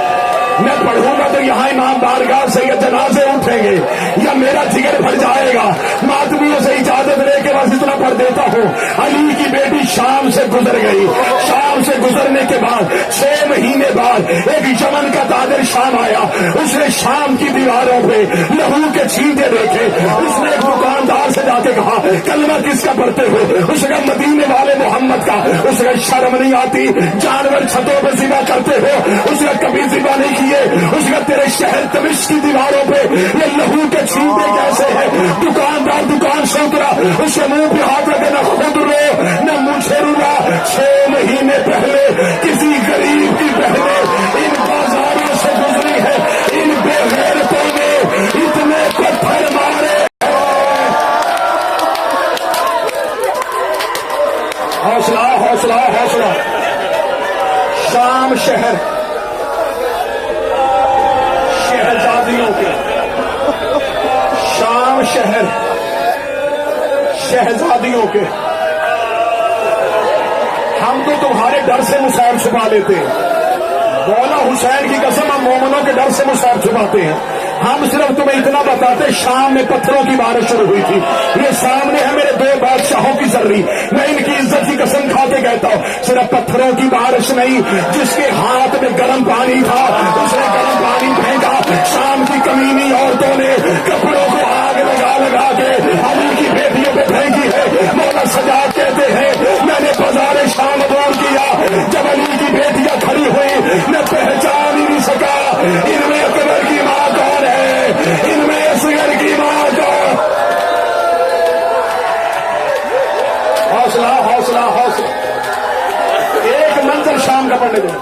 میں پڑھوں گا تو یہاں امام بارگاہ سے یہ جنازے اٹھیں گے یا میرا جگر بھر جائے گا۔ ماتمیوں سے اجازت لے کے بس اتنا پڑھ دیتا ہوں۔ علی کی بیٹی شام سے گزر گئی، شام سے گزرنے کے بعد 6 مہینے بعد ایک یمن کا تاجر شام آیا، اس نے شام کی دیواروں پہ لہو کے چھینٹے دیکھے، اس نے ایک دکاندار سے جا کے کہا کلمہ کس کا پڑھتے ہو؟ اس کا مدینے والے محمد کا۔ اس کا شرم نہیں آتی؟ جانور چھتوں پہ ذبح کرتے ہو، اس کا کبھی ذبح نہیں کیے۔ اس کا تیرے شہر دمشق کی دیواروں پہ یہ لہو کے چھینٹے کیسے ہیں؟ دکاندار دکان سے اترا، اس کے منہ پہ ہاتھ رکھے، نہ خود رو نہ مجھے رلا۔ 6 مہینے بیٹیوں کے، ہم تو تمہارے ڈر سے مصائب چھپا لیتے ہیں، مولا حسین کی قسم ہم مومنوں کے ڈر سے مصائب چھپاتے ہیں۔ ہم صرف تمہیں اتنا بتاتے شام میں پتھروں کی بارش شروع ہوئی تھی، یہ سامنے ہے میرے دو بادشاہوں کی ذری، میں ان کی عزت کی قسم کھا کے کہتا ہوں صرف پتھروں کی بارش نہیں، جس کے ہاتھ میں گرم پانی تھا اس نے گرم پانی پھینکا، شام کی کمینی عورتوں نے کپڑوں کو آگ لگا لگا کے علی کی بیٹیوں پہ پھینکی ہے۔ مولا سجاد کہتے ہیں میں نے بازار شام عبور کیا، جب علی کی بیٹیاں کھڑی ہوئی میں پہچان ہی نہیں سکا ان میں اکبر کی ماں کون ہے، ان میں اصغر کی ماں کون۔ حوصلہ حوصلہ حوصلہ، ایک منظر شام کا پڑھنے دیں،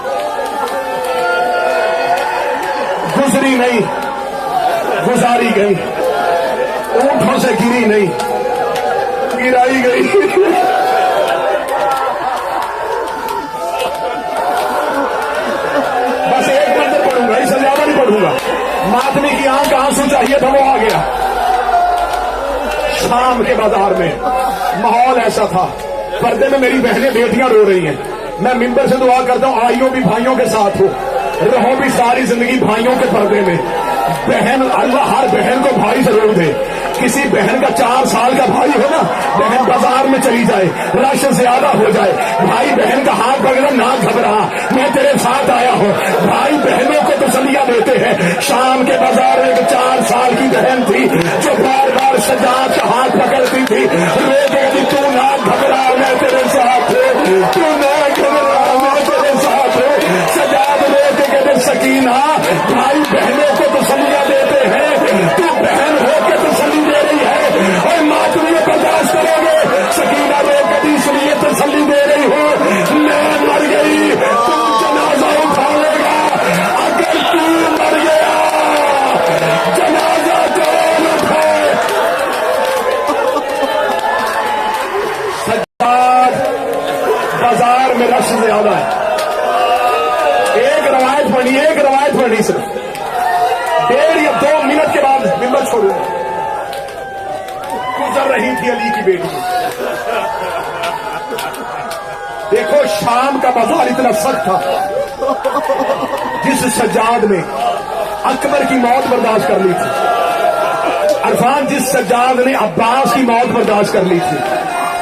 گزری نہیں گزاری گئی، اونٹوں سے گری نہیں گرائی گئی۔ بس ایک منظر پڑھوں گا، اس سے زیادہ نہیں پڑھوں گا۔ ماتمی کی آنکھ آنسو چاہیے تھا، وہ آ گیا۔ شام کے بازار میں ماحول ایسا تھا، پردے میں میری بہنیں بیٹیاں رو رہی ہیں، میں ممبر سے دعا کرتا ہوں آئیوں بھی بھائیوں کے ساتھ ہو، رہو بھی ساری زندگی بھائیوں کے پردے میں۔ بہن اللہ ہر بہن کو بھائی ضرور دے، کسی بہن کا 4 سال کا بھائی ہو نا، بہن بازار میں چلی جائے، رش زیادہ ہو جائے، بھائی بہن کا ہاتھ پکڑا نہ گھبرا، میں تیرے ساتھ آیا ہوں۔ بھائی بہنوں کو تسلیاں دیتے ہیں۔ شام کے بازار میں ایک 4 سال کی بہن تھی جو بار بار سجاد کا ہاتھ پکڑتی تھی، روتے تھی تو نہ گھبرا میں تیرے ساتھ ہوں، تو نہ گھبرا میں تیرے ساتھ ہوں۔ سجاد روتے کہتے سکینہ، بھائی بہنوں کو تسلیاں دیتے ہیں، تو بہن ہو کے تسلی دے رہی ہے اور ماتمی برداشت کرو گے۔ سکینہ رو کے اس لیے تسلی دے رہی ہو میں مر گئی تم جنازہ اٹھاؤے گا، اگر تو مر گیا جنازہ کون اٹھائے؟ سجاد بازار میں رش زیادہ ہے، ایک روایت پڑھی صرف 1.5 یا 2 منٹ کے بعد ممبر چھوڑوں، گزر رہی تھی علی کی بیٹی۔ دیکھو شام کا بازار اتنا سخت تھا، جس سجاد نے اکبر کی موت برداشت کر لی تھی، عرفان جس سجاد نے عباس کی موت برداشت کر لی تھی،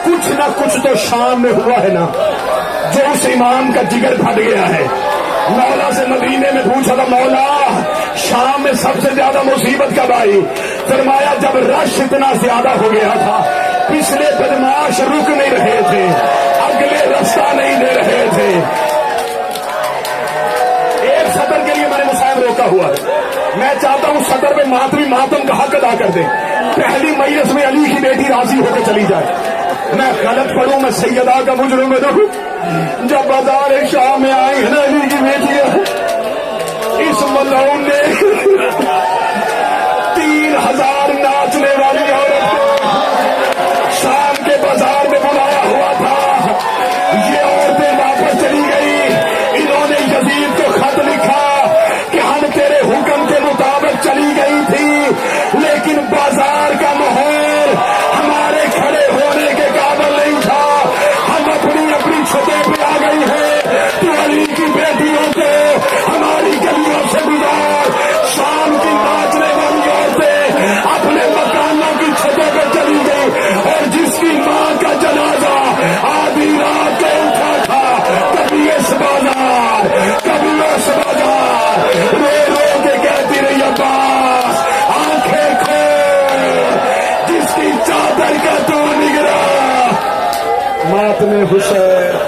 کچھ نہ کچھ تو شام میں ہوا ہے نا جو اس امام کا جگر پھٹ گیا ہے۔ مولا سے مدینے میں پوچھا تھا مولا شام میں سب سے زیادہ مصیبت کب آئی؟ فرمایا جب رش اتنا زیادہ ہو گیا تھا، پچھلے بدماش رک نہیں رہے تھے، اگلے رستہ نہیں دے رہے تھے۔ ایک صدر کے لیے میں نے مسائل روکا ہوا ہے، میں چاہتا ہوں صدر میں ماتمی ماتم کا حق ادا کر دے، پہلی مجلس میں علی کی بیٹی راضی ہو کے چلی جائے۔ میں غلط پڑھوں میں سیدہ کا مجرم میں دوں، جب بازار شام میں آئی ہے نا علی کی بیٹی، اس ملعون نے 3000 ناچنے والی عورت شام کے بازار میں بلایا ہوا تھا، یہ عورتیں واپس چلی گئی، انہوں نے یزید کو خط لکھا کہ ہم تیرے حکم کے مطابق چلی گئی تھی، لیکن بازار کا ماحول ہمارے کھڑے ہونے کے قابل نہیں تھا، ہم اپنی چھتوں پہ آ گئی ہے، تو علی کی بیٹیوں کو ہماری گلیوں سے گزار۔ شام کی ناچنے والی عورتیں اپنے مکانوں کی چھتوں پہ چلی گئی، اور جس کی ماں کا جنازہ آدھی رات کو اٹھا تھا، کبھی اس بازار کبھی اس بازار، رو رو کے کہتی رہی عباس آنکھیں کھول، جس کی چادر کا تو نگراں ماتم حسین۔